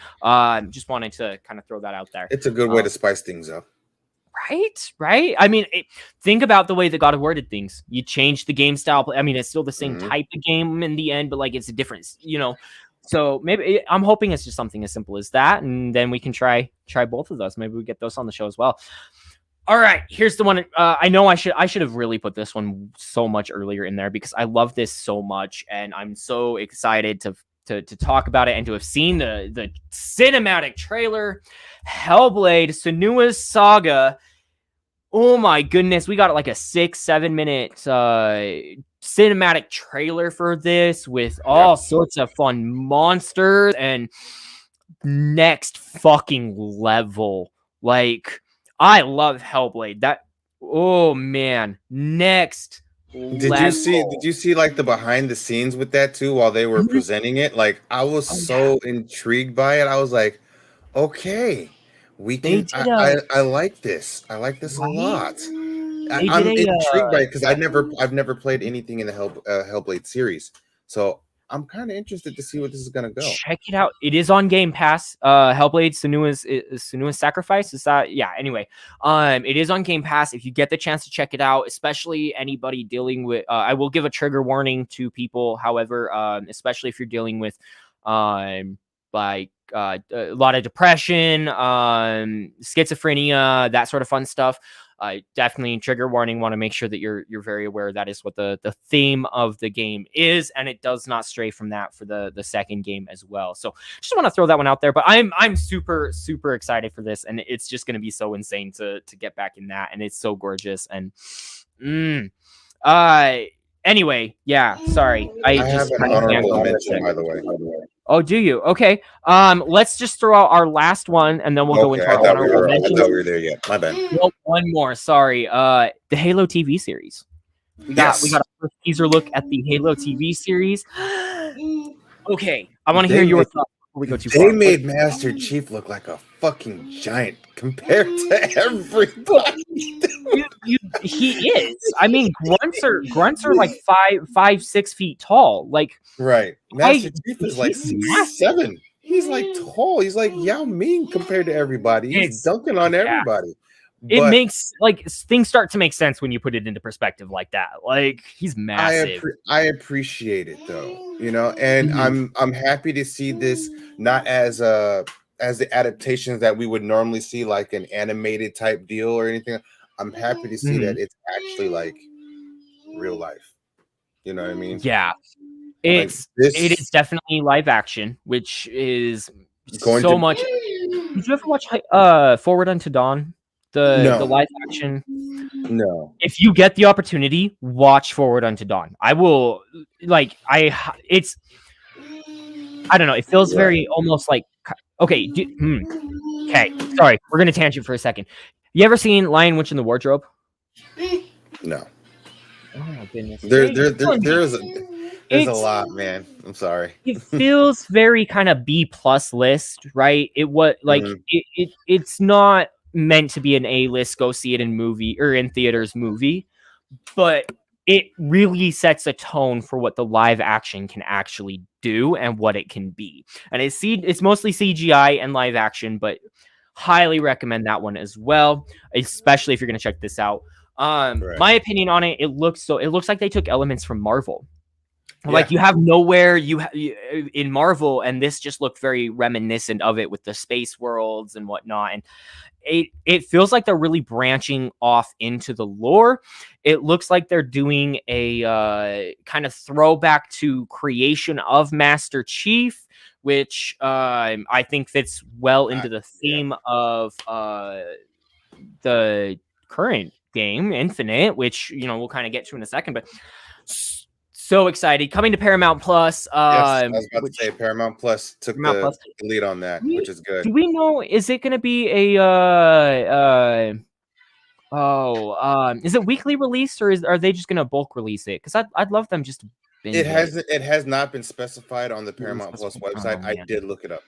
[SPEAKER 1] Just wanted to kind of throw that out there.
[SPEAKER 2] It's a good way to spice things up.
[SPEAKER 1] Right? I mean, think about the way that God of War did things. You change the game style. I mean, it's still the same type of game in the end, but like it's a difference, So maybe I'm hoping it's just something as simple as that, and then we can try both of those. Maybe we get those on the show as well. All right, here's the one. I know I should have really put this one so much earlier in there because I love this so much, and I'm so excited to talk about it and to have seen the cinematic trailer, Hellblade: Senua's Saga. Oh my goodness, we got like a 6-7 minute cinematic trailer for this with all sorts of fun monsters and next fucking level. Like, I love Hellblade. Oh man, next level.
[SPEAKER 2] Did you see like the behind the scenes with that too while they were presenting it? Like, I was so intrigued by it. I was like, okay, we can. I like this. I like this a lot. I'm intrigued by it because I've never played anything in the Hellblade series, so I'm kind of interested to see what this is gonna go.
[SPEAKER 1] Check it out. It is on Game Pass. Hellblade: Senua's Sacrifice. Is that? Yeah. Anyway, it is on Game Pass. If you get the chance to check it out, especially anybody dealing with, I will give a trigger warning to people. However, especially if you're dealing with, like a lot of depression, schizophrenia, that sort of fun stuff. Definitely trigger warning. Want to make sure that you're very aware that is what the theme of the game is, and it does not stray from that for the second game as well. So just want to throw that one out there. But I'm super excited for this, and it's just going to be so insane to get back in that, and it's so gorgeous. And anyway, yeah. Sorry, I just
[SPEAKER 2] have an honorable mention, by the way.
[SPEAKER 1] Oh, do you? Okay. Let's just throw out our last one, and then we'll go into our honorable mentions.
[SPEAKER 2] I thought we were there yet. My bad.
[SPEAKER 1] Well, one more. Sorry. The Halo TV series. We got a first teaser look at the Halo TV series. Okay, I want to hear your thoughts before we go too far.
[SPEAKER 2] They made Master Chief look like a fucking giant compared to everybody.
[SPEAKER 1] He is. I mean, grunts are like 5-6 feet tall. Like,
[SPEAKER 2] right. Master Chief is like 6'7". He's like tall. He's like Yao Ming compared to everybody. He's dunking on everybody.
[SPEAKER 1] It makes things start to make sense when you put it into perspective like that. Like, he's massive.
[SPEAKER 2] I appreciate it though, and I'm happy to see this not as the adaptations that we would normally see, like an animated type deal or anything. I'm happy to see that it's actually like real life. You know what I mean?
[SPEAKER 1] Yeah. It is definitely live action, which is so much. Did you ever watch Forward Unto Dawn? The live action?
[SPEAKER 2] No.
[SPEAKER 1] If you get the opportunity, watch Forward Unto Dawn. I will I don't know. It feels very almost like okay. Okay. Sorry, we're gonna tangent for a second. You ever seen Lion, Witch, and the Wardrobe?
[SPEAKER 2] No.
[SPEAKER 1] Oh my goodness.
[SPEAKER 2] There's a lot, man. I'm sorry.
[SPEAKER 1] It feels very kind of B plus list, right? It's not meant to be an A list, go see it in movie or in theaters movie, but it really sets a tone for what the live action can actually do and what it can be. And it's mostly CGI and live action, but highly recommend that one as well, especially if you're going to check this out. My opinion on it, it looks like they took elements from Marvel. Like you have nowhere in Marvel, and this just looked very reminiscent of it with the space worlds and whatnot. And it feels like they're really branching off into the lore. It looks like they're doing a kind of throwback to creation of Master Chief, which I think fits well into the theme of the current game, Infinite, which we'll kind of get to in a second, but. So excited. Coming to Paramount Plus.
[SPEAKER 2] Yes, I was about to say Paramount Plus took the lead on that, which is good.
[SPEAKER 1] Do we know, is it going to be is it weekly release, or are they just going to bulk release it? Because I'd love them just to binge
[SPEAKER 2] it has not been specified on the Paramount Plus website. I did look it up.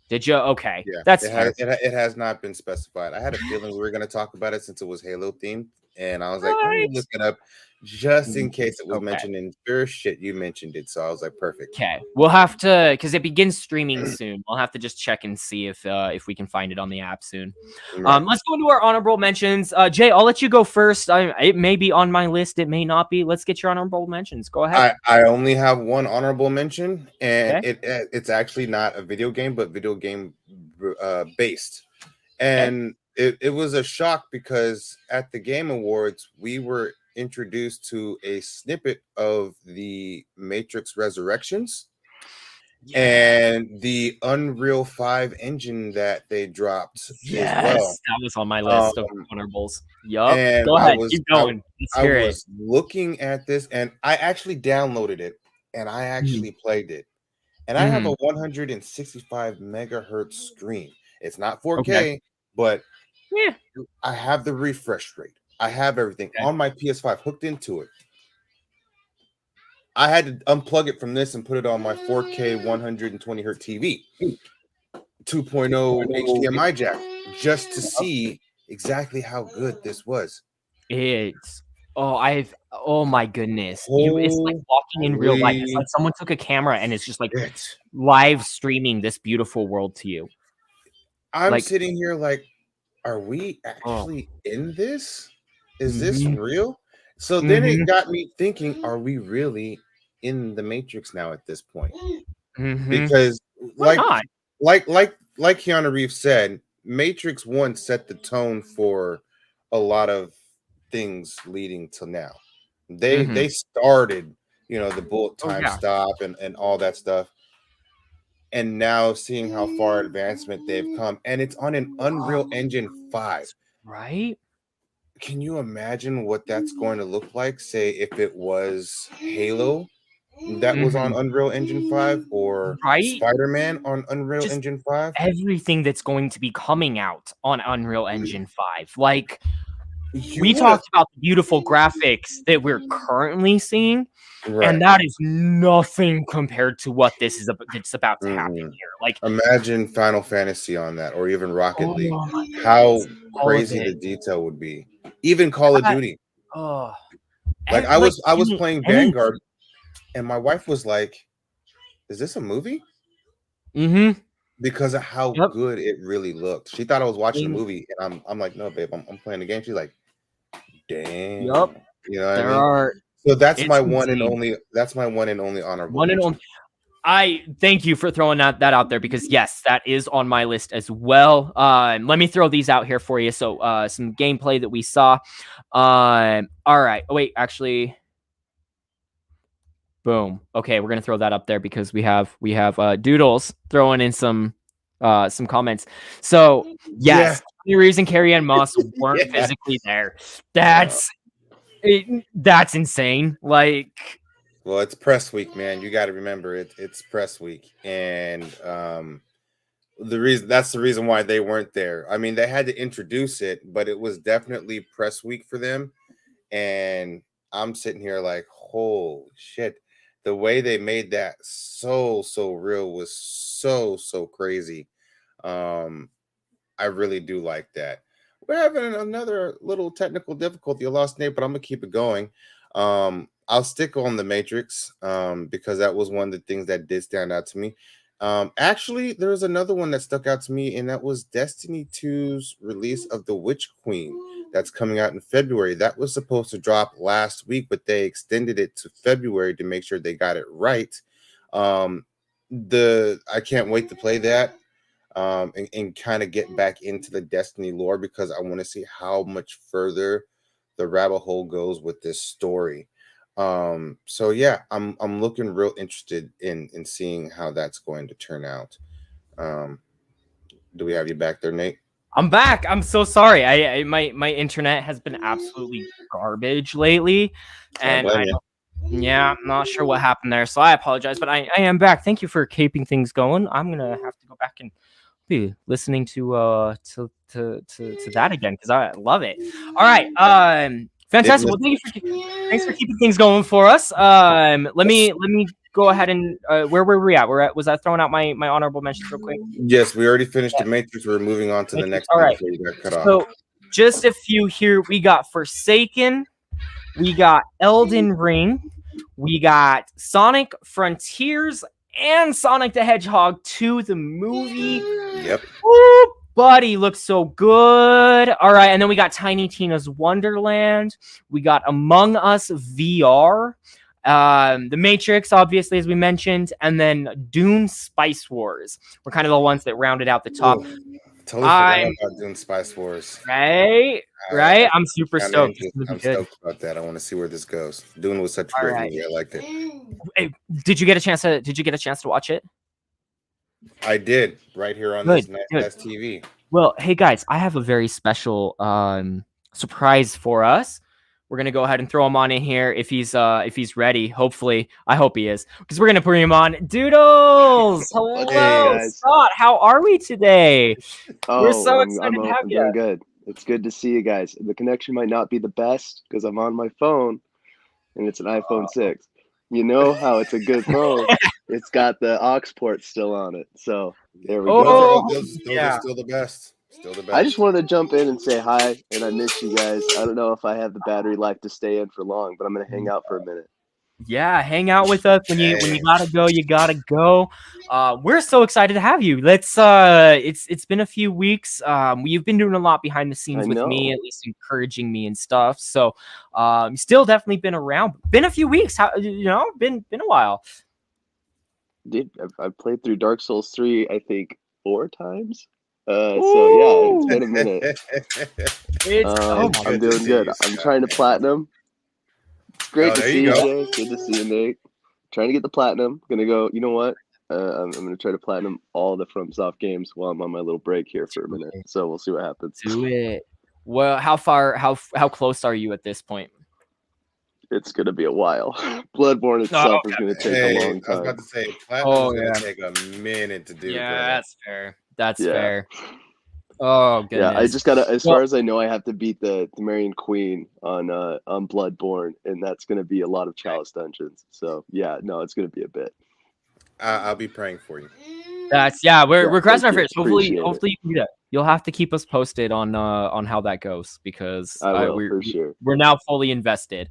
[SPEAKER 1] Did you? Okay.
[SPEAKER 2] Yeah,
[SPEAKER 1] that's
[SPEAKER 2] it has not been specified. I had a feeling we were going to talk about it since it was Halo themed, and I was like, let me look it up just in case it was mentioned in first shit. You mentioned it, so I was like, perfect.
[SPEAKER 1] Okay, we'll have to, because it begins streaming soon. We'll have to just check and see if we can find it on the app soon. Right. Let's go into our honorable mentions. Jay, I'll let you go first. It may be on my list, it may not be. Let's get your honorable mentions. Go ahead.
[SPEAKER 2] I only have one honorable mention, and it's actually not a video game, but video game based. And it was a shock because at the Game Awards, we were introduced to a snippet of the Matrix Resurrections and the Unreal 5 engine that they dropped as well.
[SPEAKER 1] That was on my list of honorables. Yup. Go ahead, keep going.
[SPEAKER 2] I was looking at this, and I actually downloaded it, and I actually played it. And I have a 165 megahertz screen. It's not 4K, but I have the refresh rate. I have everything on my PS5 hooked into it. I had to unplug it from this and put it on my 4K 120 hertz TV, 2.0 HDMI jack, just to see exactly how good this was.
[SPEAKER 1] Oh my goodness. It's like walking in real life. It's like someone took a camera and it's just like live streaming this beautiful world to you.
[SPEAKER 2] I'm sitting here like, are we actually in this? Is this real? So then it got me thinking, are we really in the Matrix now at this point? Because like Keanu Reeves said, Matrix 1 set the tone for a lot of things leading to now. They started, the bullet time stop and all that stuff. And now seeing how far advancement they've come, and it's on an Unreal Engine 5.
[SPEAKER 1] Right?
[SPEAKER 2] Can you imagine what that's going to look like? Say if it was Halo that was on Unreal Engine 5 or Spider-Man on Unreal Engine 5.
[SPEAKER 1] Everything that's going to be coming out on Unreal Engine 5. Like we talked about the beautiful graphics that we're currently seeing. Right. And that is nothing compared to what it's about to happen here. Like
[SPEAKER 2] imagine Final Fantasy on that, or even Rocket League. How crazy the detail would be. Even Call of Duty. Like I was playing Vanguard, and my wife was like, "Is this a movie?" Because of how good it really looked. She thought I was watching a movie, and I'm like, "No, babe, I'm playing the game." She's like, "Damn." You know what I mean? So that's my one and only. That's my one and only honorable.
[SPEAKER 1] I thank you for throwing that out there, because yes, that is on my list as well. Let me throw these out here for you. So some gameplay that we saw. All right. Oh, wait, actually. Boom. Okay, we're gonna throw that up there because we have Doodles throwing in some comments. So yes, Reeves and Carrie Ann Moss weren't physically there. That's insane. Like,
[SPEAKER 2] well, it's press week, man. You got to remember it's press week, and that's the reason why they weren't there. I mean, they had to introduce it, but it was definitely press week for them. And I'm sitting here like, holy shit. the way they made that so real was so crazy. I really do like that. We're having another little technical difficulty. I lost Nate, but I'm gonna keep it going. I'll stick on the Matrix because that was one of the things that did stand out to me. Actually, there was another one that stuck out to me, and that was Destiny 2's release of the Witch Queen that's coming out in February. That was supposed to drop last week, but they extended it to February to make sure they got it right. I can't wait to play that and kind of get back into the Destiny lore because I want to see how much further the rabbit hole goes with this story. So yeah, I'm looking real interested in seeing how that's going to turn out. Do we have you back there, Nate?
[SPEAKER 1] I'm back. I'm so sorry. My internet has been absolutely garbage lately, and I'm not sure what happened there. So I apologize, but I am back. Thank you for keeping things going. I'm gonna have to go back and be listening to that again because I love it. All right. Fantastic. Well, thanks for keeping things going for us. Let me go ahead and where were we at? Was I throwing out my honorable mentions real quick?
[SPEAKER 2] Yes, we already finished the Matrix. We're moving on to the next
[SPEAKER 1] one. All right.
[SPEAKER 2] Before you got cut off.
[SPEAKER 1] So just a few here. We got Forsaken. We got Elden Ring. We got Sonic Frontiers and Sonic the Hedgehog 2, the movie.
[SPEAKER 2] Yep.
[SPEAKER 1] Woo, buddy, looks so good. All right, and then we got Tiny Tina's Wonderland. We got Among Us VR. The Matrix, obviously, as we mentioned, and then Dune Spice Wars were kind of the ones that rounded out the top.
[SPEAKER 2] Totally forgot about Dune Spice Wars.
[SPEAKER 1] Right? I'm super stoked.
[SPEAKER 2] I'm stoked about that. I want to see where this goes. Dune was such a great movie. I liked it.
[SPEAKER 1] Hey, did you get a chance to watch it?
[SPEAKER 2] I did, right here on this nice TV.
[SPEAKER 1] Well, hey guys, I have a very special surprise for us. We're gonna go ahead and throw him on in here if he's ready. Hopefully, I hope he is, because we're gonna bring him on. Doodles, hello, Scott. How are we today? We're so excited to have you.
[SPEAKER 4] I'm doing good. It's good to see you guys. The connection might not be the best because I'm on my phone, and it's an iPhone 6. You know how it's a good phone. It's got the aux port still on it. So there we go.
[SPEAKER 2] Those are still the best.
[SPEAKER 4] I just wanted to jump in and say hi, and I miss you guys. I don't know if I have the battery life to stay in for long, but I'm going to hang out for a minute.
[SPEAKER 1] Yeah, hang out with us when you gotta go. You gotta go. We're so excited to have you. Let's. It's been a few weeks. You've been doing a lot behind the scenes with me, at least encouraging me and stuff. So, still definitely been around. Been a few weeks. Been a while.
[SPEAKER 4] Dude, I've played through Dark Souls 3, I think 4 times. So yeah, it's been a minute. I'm doing good. I'm trying to platinum. It's great to see you, Jay. Good to see you, Nate. Trying to get the platinum. Gonna go. You know what? I'm gonna try to platinum all the FromSoft games while I'm on my little break here for a minute. So we'll see what happens.
[SPEAKER 1] Do it. Well, how close are you at this point?
[SPEAKER 4] It's gonna be a while. Bloodborne itself is gonna take a long time.
[SPEAKER 2] I was about to say platinum is gonna take a minute to do.
[SPEAKER 1] Yeah, that's fair. That's fair. Oh goodness.
[SPEAKER 4] Yeah, I just gotta. As far as I know, I have to beat the Marion Queen on Bloodborne, and that's gonna be a lot of Chalice dungeons. So yeah, no, it's gonna be a bit.
[SPEAKER 2] I'll be praying for you.
[SPEAKER 1] We're crossing our fingers. Hopefully you can do that. You'll have to keep us posted on how that goes because we're now fully invested.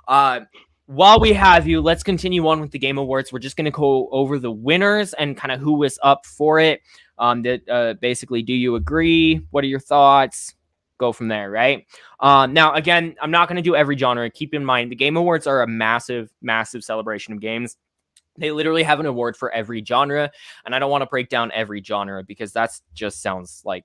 [SPEAKER 1] While we have you, let's continue on with the Game Awards. We're just going to go over the winners and kind of who was up for it. Basically, do you agree? What are your thoughts? Go from there, right? Now, again, I'm not going to do every genre. Keep in mind, the Game Awards are a massive, massive celebration of games. They literally have an award for every genre, and I don't want to break down every genre because that just sounds like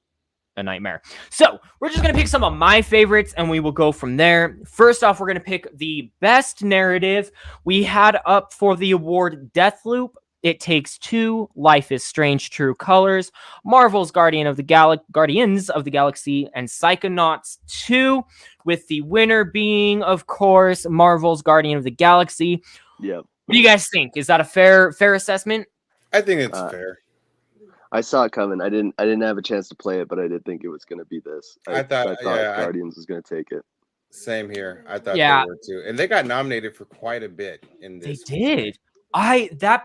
[SPEAKER 1] a nightmare. So we're just going to pick some of my favorites and we will go from there. First off, we're going to pick the best narrative. We had up for the award Deathloop, It Takes Two, Life is Strange, True Colors, Marvel's Guardians of the Galaxy, and Psychonauts 2, with the winner being, of course, Marvel's Guardian of the Galaxy.
[SPEAKER 4] Yep.
[SPEAKER 1] What do you guys think? Is that a fair assessment?
[SPEAKER 2] I think it's fair.
[SPEAKER 4] I saw it coming. I didn't have a chance to play it, but I did think it was going to be this. I thought Guardians was going to take it.
[SPEAKER 2] Same here. I thought they
[SPEAKER 1] Yeah,
[SPEAKER 2] were too, and they got nominated for quite a bit in
[SPEAKER 1] they
[SPEAKER 2] this.
[SPEAKER 1] did.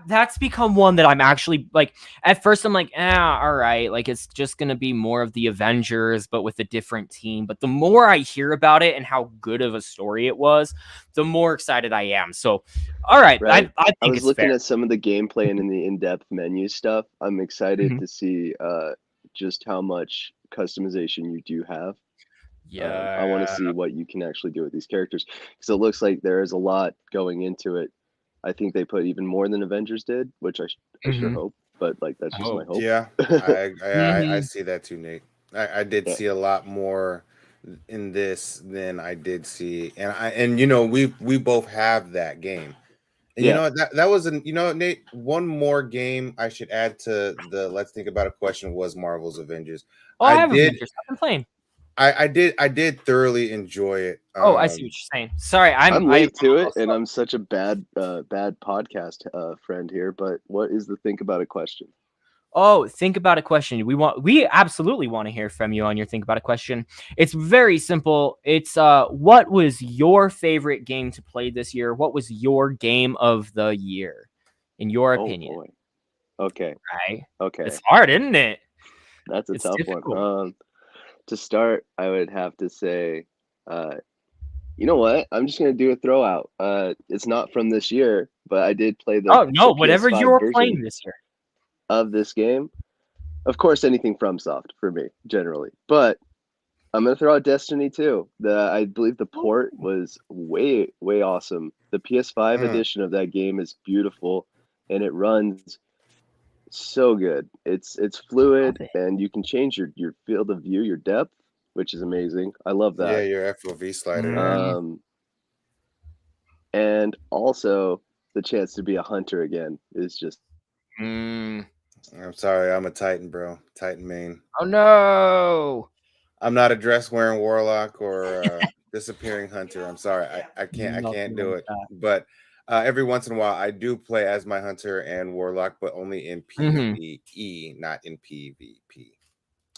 [SPEAKER 1] That's become one that I'm actually like. At first, I'm like, all right, like it's just gonna be more of the Avengers, but with a different team. But the more I hear about it and how good of a story it was, the more excited I am. So, all right,
[SPEAKER 4] Right.
[SPEAKER 1] I
[SPEAKER 4] I
[SPEAKER 1] think
[SPEAKER 4] was
[SPEAKER 1] it's
[SPEAKER 4] looking
[SPEAKER 1] fair.
[SPEAKER 4] at some of the gameplay and in the in-depth menu stuff. I'm excited
[SPEAKER 1] Mhm.
[SPEAKER 4] to see just how much customization you do have. I want to
[SPEAKER 1] Yeah.
[SPEAKER 4] see what you can actually do with these characters because it looks like there is a lot going into it. I think they put even more than Avengers did, which I sure
[SPEAKER 1] Hmm.
[SPEAKER 4] hope. But like that's just my
[SPEAKER 1] Oh.
[SPEAKER 4] hope.
[SPEAKER 2] Yeah, I
[SPEAKER 1] Hmm.
[SPEAKER 2] see that too, Nate. I did
[SPEAKER 4] Yeah.
[SPEAKER 2] see a lot more in this than I did see, and you know we both have that game, and you
[SPEAKER 4] Yeah.
[SPEAKER 2] know what, that was an you know Nate, one more game I should add to the let's think about a question was Marvel's Avengers.
[SPEAKER 1] Oh, I
[SPEAKER 2] I
[SPEAKER 1] have
[SPEAKER 2] did
[SPEAKER 1] Avengers. I've been playing.
[SPEAKER 2] I did thoroughly enjoy it.
[SPEAKER 1] Oh, I see what you're saying. Sorry,
[SPEAKER 4] I'm
[SPEAKER 1] I
[SPEAKER 4] late to it, and I'm such a bad podcast friend here. But what is the think about it question?
[SPEAKER 1] Oh, think about a question. We absolutely want to hear from you on your think about a question. It's very simple. It's what was your favorite game to play this year? What was your game of the year in your
[SPEAKER 4] Oh
[SPEAKER 1] opinion?
[SPEAKER 4] boy. Okay.
[SPEAKER 1] Right?
[SPEAKER 4] Okay.
[SPEAKER 1] It's hard, isn't it?
[SPEAKER 4] That's a
[SPEAKER 1] It's
[SPEAKER 4] tough one.
[SPEAKER 1] difficult.
[SPEAKER 4] To start, I would have to say, uh, you know what? I'm just gonna do a throw out. It's not from this year, but I did play
[SPEAKER 1] Oh, no,
[SPEAKER 4] the
[SPEAKER 1] whatever
[SPEAKER 4] PS5
[SPEAKER 1] you're
[SPEAKER 4] version
[SPEAKER 1] playing this year.
[SPEAKER 4] of this game. Of course, anything from Soft for me generally, but I'm gonna throw out Destiny 2. I believe the port was way awesome. The PS5
[SPEAKER 2] Mm,
[SPEAKER 4] edition of that game is beautiful, and it runs so good. It's
[SPEAKER 1] Love
[SPEAKER 4] fluid,
[SPEAKER 1] it.
[SPEAKER 4] and you can change your field of view, your depth, which is amazing. I love
[SPEAKER 2] yeah,
[SPEAKER 4] that.
[SPEAKER 2] your FOV slider. Yeah,
[SPEAKER 1] Mm,
[SPEAKER 4] Um, and also the chance to be a hunter again is just
[SPEAKER 1] mm.
[SPEAKER 2] I'm sorry, I'm a Titan, bro. Titan main.
[SPEAKER 1] Oh no.
[SPEAKER 2] I'm not a dress wearing warlock or disappearing hunter. I'm sorry, I
[SPEAKER 1] Nothing
[SPEAKER 2] can't do
[SPEAKER 1] like
[SPEAKER 2] it.
[SPEAKER 1] that.
[SPEAKER 2] But every once in a while, I do play as my hunter and warlock, but only in
[SPEAKER 1] Hmm.
[SPEAKER 2] PvE, not in PvP.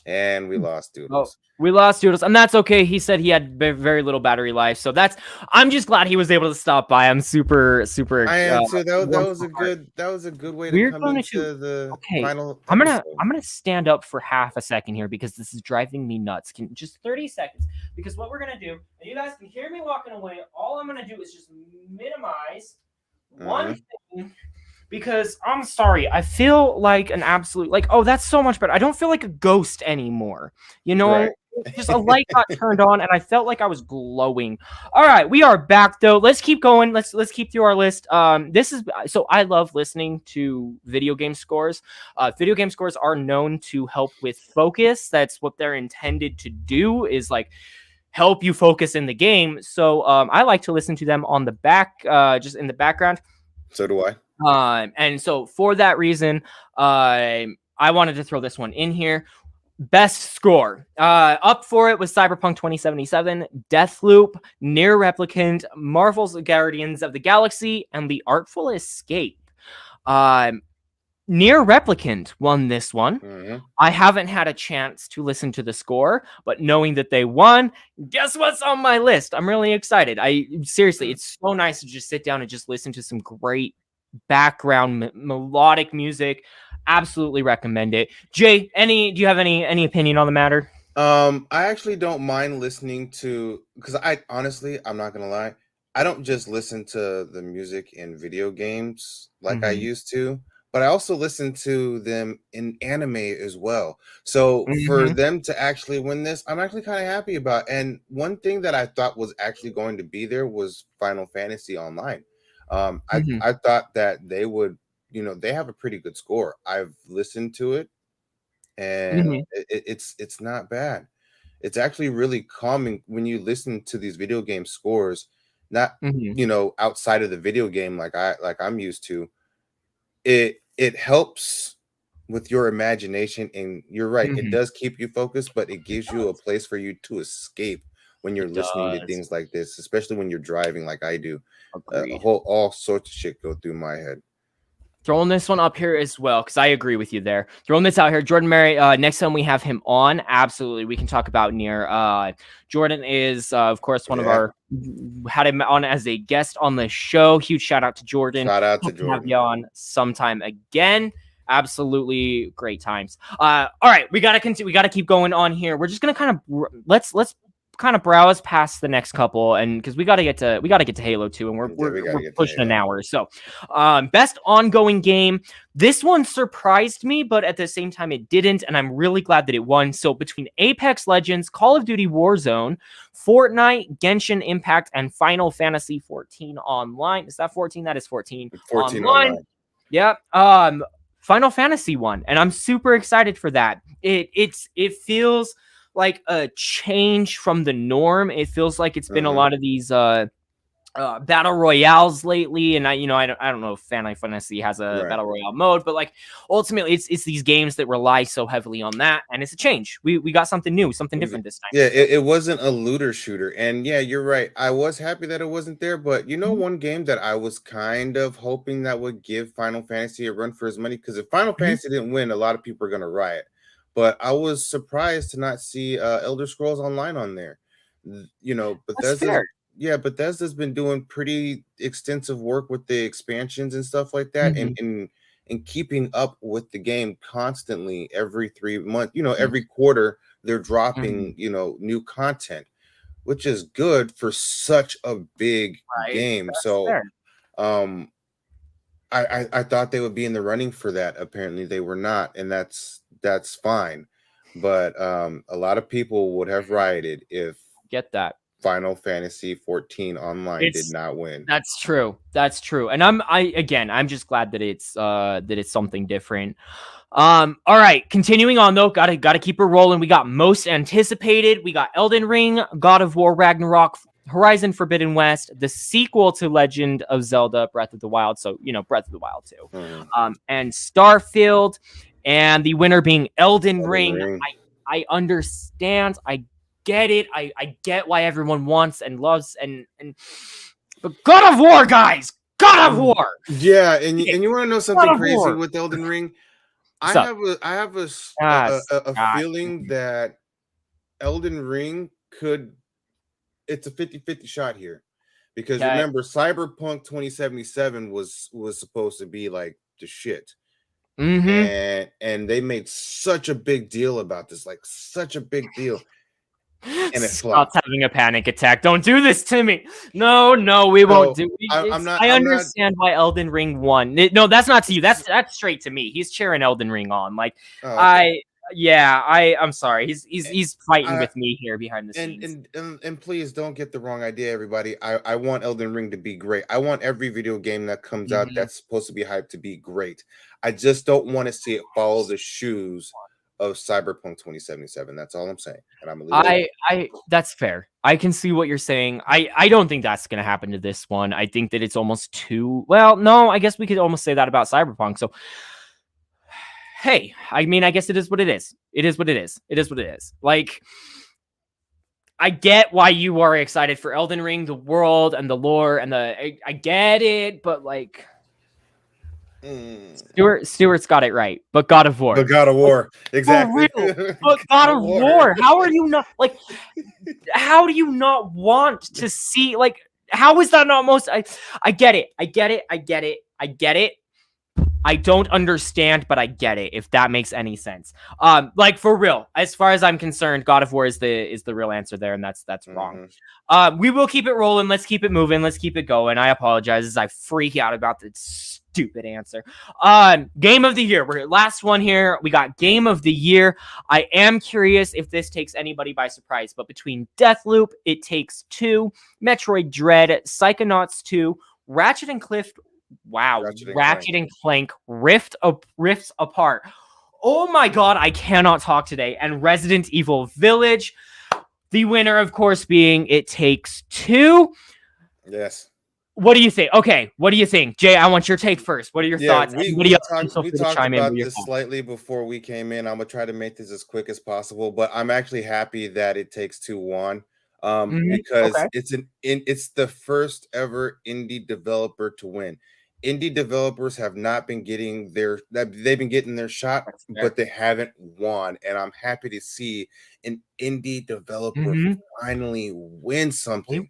[SPEAKER 2] And we lost
[SPEAKER 1] Oh,
[SPEAKER 2] Doodles.
[SPEAKER 1] we lost Doodles, and that's okay. He said he had very little battery life, so that's. I'm just glad he was able to stop by. I'm super.
[SPEAKER 2] I am too. That
[SPEAKER 1] Warm
[SPEAKER 2] was
[SPEAKER 1] to
[SPEAKER 2] a
[SPEAKER 1] the heart.
[SPEAKER 2] good way to
[SPEAKER 1] We're
[SPEAKER 2] come
[SPEAKER 1] going to.
[SPEAKER 2] into the
[SPEAKER 1] Okay,
[SPEAKER 2] final
[SPEAKER 1] I'm gonna
[SPEAKER 2] episode.
[SPEAKER 1] I'm gonna stand up for half a second here because this is driving me nuts. Can just 30 seconds because what we're gonna do, and you guys can hear me walking away. All I'm gonna do is just minimize one
[SPEAKER 2] Hmm.
[SPEAKER 1] thing because I'm sorry, I feel like an absolute like, oh, that's so much better. I don't feel like a ghost anymore. You
[SPEAKER 2] Right.
[SPEAKER 1] know, just a light got turned on and I felt like I was glowing. All right, we are back though. Let's keep going. Let's keep through our list. This is so I love listening to video game scores. Video game scores are known to help with focus. That's what they're intended to do is like help you focus in the game. So I like to listen to them on the back, just in the background.
[SPEAKER 2] So do I.
[SPEAKER 1] And so for that reason, I wanted to throw this one in here. Best score. Up for it was Cyberpunk 2077, Deathloop, Near Replicant, Marvel's Guardians of the Galaxy, and The Artful Escape. Near Replicant won this one.
[SPEAKER 2] Hmm.
[SPEAKER 1] I haven't had a chance to listen to the score, but knowing that they won, guess what's on my list? I'm really excited. I seriously, it's so nice to just sit down and just listen to some great background melodic music. Absolutely recommend it. Jay, do you have any opinion on the matter?
[SPEAKER 2] I actually don't mind listening to because I honestly, I'm not gonna lie, I don't just listen to the music in video games like I
[SPEAKER 1] Mhm.
[SPEAKER 2] used to, but I also listen to them in anime as well. So for
[SPEAKER 1] Mhm.
[SPEAKER 2] them to actually win this, I'm actually kind of happy about. And one thing that I thought was actually going to be there was Final Fantasy Online.
[SPEAKER 1] Mhm.
[SPEAKER 2] I thought that they would, they have a pretty good score. I've listened to it and
[SPEAKER 1] Mhm.
[SPEAKER 2] it's not bad. It's actually really calming when you listen to these video game scores, not
[SPEAKER 1] Mhm.
[SPEAKER 2] outside of the video game like I'm used to. It helps with your imagination, and you're right, it
[SPEAKER 1] Mhm.
[SPEAKER 2] does keep you focused, but it gives you a place for you to escape when you're
[SPEAKER 1] It
[SPEAKER 2] listening to
[SPEAKER 1] does.
[SPEAKER 2] things like this, especially when you're driving like I do.
[SPEAKER 1] Agreed.
[SPEAKER 2] All sorts of shit go through my head.
[SPEAKER 1] Throwing this one up here as well, because I agree with you there. Throwing this out here, Jordan Murray. Next time we have him on, absolutely, we can talk about Nier. Jordan is, of course, one of our had him on as a guest on the show. Huge shout out to Jordan.
[SPEAKER 2] Shout out to
[SPEAKER 1] Hope to have
[SPEAKER 2] Jordan.
[SPEAKER 1] you on sometime again. Absolutely great times. All right, we gotta continue. We gotta keep going on here. We're just gonna kind of let's kind of browse past the next couple, and because we gotta get to Halo 2, and we're pushing an hour. So best ongoing game, this one surprised me, but at the same time it didn't, and I'm really glad that it won. So between Apex Legends, Call of Duty Warzone, Fortnite, Genshin Impact, and Final Fantasy 14 online. Is that 14? That is 14.
[SPEAKER 2] 14 online.
[SPEAKER 1] Yep. Final Fantasy won, and I'm super excited for that. It feels like a change from the norm. It feels like it's been a lot of these battle royales lately, and I don't know if Final Fantasy has a battle royale mode, but like ultimately it's these games that rely so heavily on that, and it's a change. We got something new, something different this time.
[SPEAKER 2] Yeah, it wasn't a looter shooter, and yeah, you're right. I was happy that it wasn't there, but one game that I was kind of hoping that would give Final Fantasy a run for his money, because if Final Fantasy didn't win, a lot of people are gonna riot. But I was surprised to not see Elder Scrolls Online on there. Bethesda's been doing pretty extensive work with the expansions and stuff like that, and keeping up with the game constantly every 3 months. Every quarter they're dropping new content, which is good for such a big game. So I thought they would be in the running for that. Apparently they were not, and that's fine. But a lot of people would have rioted if Final Fantasy 14 online did not win.
[SPEAKER 1] That's true. And I'm just glad that it's something different. All right, continuing on though, gotta keep it rolling. We got most anticipated. We got Elden Ring, God of War Ragnarok, Horizon Forbidden West, the sequel to Legend of Zelda Breath of the Wild. So Breath of the Wild 2. And Starfield, and the winner being Elden Ring. I understand. I get it. I get why everyone wants and loves but God of War, guys, God of War.
[SPEAKER 2] Yeah, and you want to know something crazy with Elden Ring? I have a feeling that Elden Ring it's a 50-50 shot here, because remember Cyberpunk 2077 was supposed to be like the shit. And they made such a big deal about this, like such a big deal. And it flopped.
[SPEAKER 1] Scott's having a panic attack. Don't do this to me. No, we won't do it. I understand why Elden Ring won. No, that's not to you. That's straight to me. He's cheering Elden Ring on. Like, okay. I'm sorry. He's fighting with me here behind the scenes.
[SPEAKER 2] And please don't get the wrong idea, everybody. I want Elden Ring to be great. I want every video game that comes out that's supposed to be hyped to be great. I just don't want to see it follow the shoes of Cyberpunk 2077. That's all I'm saying. And I'm
[SPEAKER 1] that's fair. I can see what you're saying. I don't think that's gonna happen to this one. I think that it's almost too well. No, I guess we could almost say that about Cyberpunk. So hey, I mean, I guess it is what it is. It is what it is. Like, I get why you are excited for Elden Ring, the world and the lore and I get it, but like Stuart's got it right. But God of War.
[SPEAKER 2] But God of War. Exactly.
[SPEAKER 1] But God of War. How are you not like? How do you not want to see? Like, how is that not most? I get it. I don't understand, but I get it, if that makes any sense. Like, for real, as far as I'm concerned, God of War is the real answer there, and that's wrong. We will keep it rolling. Let's keep it moving. Let's keep it going. I apologize as I freak out about the stupid answer. Game of the year. We're last one here. We got Game of the Year. I am curious if this takes anybody by surprise, but between Deathloop, It Takes Two, Metroid Dread, Psychonauts 2, Ratchet and Clank. Wow, Ratchet and Clank Rifts Apart. Oh my god, I cannot talk today. And Resident Evil Village. The winner, of course, being It Takes Two.
[SPEAKER 2] Yes.
[SPEAKER 1] What do you think? Okay, what do you think? Jay, I want your take first. What are your thoughts?
[SPEAKER 2] We talked about this slightly before we came in. I'm going to try to make this as quick as possible, but I'm actually happy that It Takes Two won. Because it's the first ever indie developer to win. indie developers have not been getting they've been getting their shot, but they haven't won. And I'm happy to see an indie developer finally win something.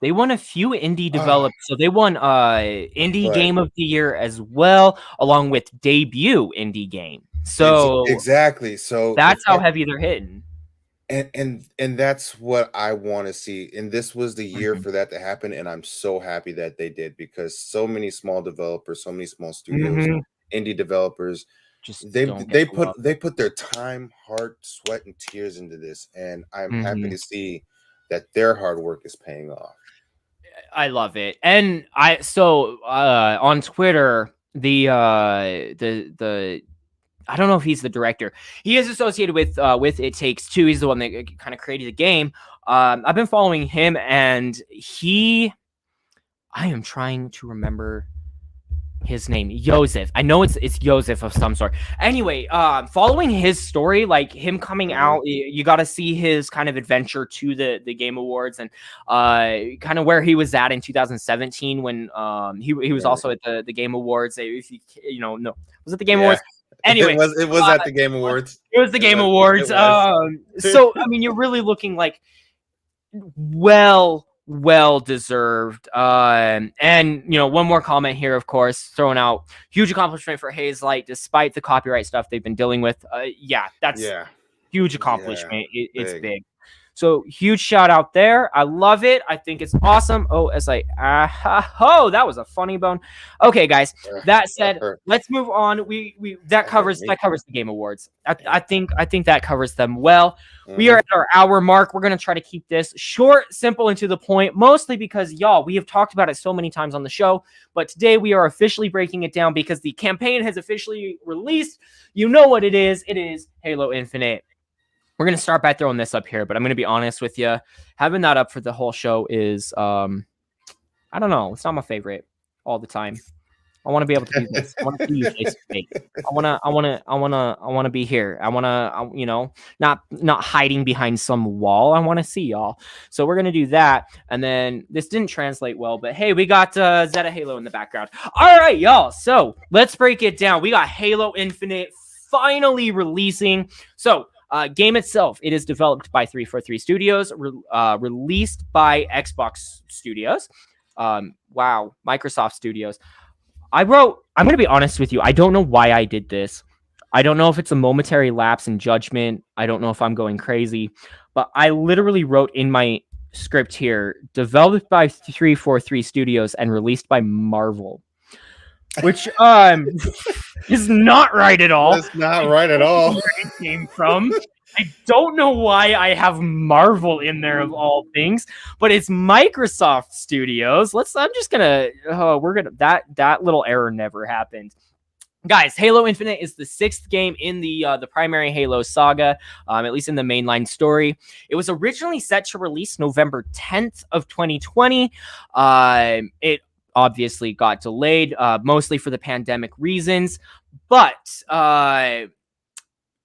[SPEAKER 1] They won a few indie developed, so they won indie game of the year as well, along with debut indie game. So
[SPEAKER 2] exactly. So
[SPEAKER 1] that's how heavy they're hitting.
[SPEAKER 2] And that's what I want to see. And this was the year for that to happen. And I'm so happy that they did, because so many small developers, so many small studios, indie developers, they put their time, heart, sweat, and tears into this. And I'm happy to see that their hard work is paying off.
[SPEAKER 1] I love it. And on Twitter, the I don't know if he's the director. He is associated with It Takes Two. He's the one that kind of created the game. I've been following him, and I am trying to remember his name. Joseph. I know it's Joseph of some sort. Anyway, following his story, like him coming out, you got to see his kind of adventure to the Game Awards, and kind of where he was at in 2017 when he was also at the Game Awards. If you know, no, was it the Game Awards? Anyway,
[SPEAKER 2] it was at the Game Awards.
[SPEAKER 1] It was the Game Awards. So I mean, you're really looking like well deserved. And you know, one more comment here, of course, throwing out huge accomplishment for Hazelight despite the copyright stuff they've been dealing with. That's huge accomplishment. It's big. So huge shout out there. I love it. I think it's awesome. Oh, that was a funny bone. Okay, guys. That said, let's move on. That covers the Game Awards. I think that covers them well. We are at our hour mark. We're gonna try to keep this short, simple, and to the point, mostly because y'all, we have talked about it so many times on the show, but today we are officially breaking it down because the campaign has officially released. You know what it is. It is Halo Infinite. We're going to start by throwing this up here, but I'm going to be honest with you. Having that up for the whole show is, I don't know. It's not my favorite all the time. I want to be able to do this. I want to see you face to face. I want to be here. I want to, you know, not hiding behind some wall. I want to see y'all. So we're going to do that. And then this didn't translate well, but hey, we got Zeta Halo in the background. All right, y'all. So let's break it down. We got Halo Infinite finally releasing. So, game itself, it is developed by 343 Studios, released by Xbox Studios. Microsoft Studios. I'm going to be honest with you. I don't know why I did this. I don't know if it's a momentary lapse in judgment. I don't know if I'm going crazy, but I literally wrote in my script here, developed by 343 Studios and released by Marvel. Which is not right at all.
[SPEAKER 2] That's not right at all.
[SPEAKER 1] Where it came from. I don't know why I have Marvel in there of all things, but it's Microsoft Studios. That little error never happened. Guys, Halo Infinite is the 6th game in the primary Halo saga, at least in the mainline story. It was originally set to release November 10th of 2020. It obviously got delayed, mostly for the pandemic reasons, but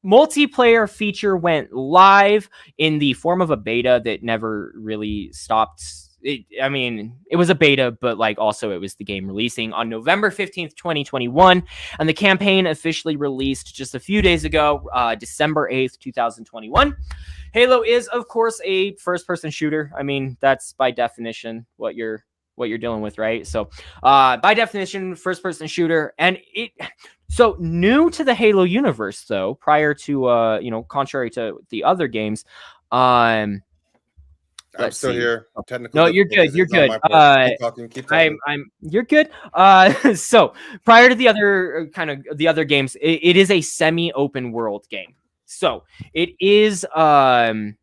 [SPEAKER 1] multiplayer feature went live in the form of a beta that never really stopped. It was a beta, but like also it was the game releasing on November 15th, 2021, and the campaign officially released just a few days ago, December 8th, 2021. Halo is, of course, a first-person shooter. I mean, that's by definition what you're dealing with, right? So by definition, first-person shooter. And so new to the Halo universe, though, prior to, contrary to the other games. I'm
[SPEAKER 2] still here. Technical
[SPEAKER 1] no, you're good. You're good.
[SPEAKER 2] Keep talking.
[SPEAKER 1] You're good. So prior to the other games, it is a semi-open world game. So it is, they're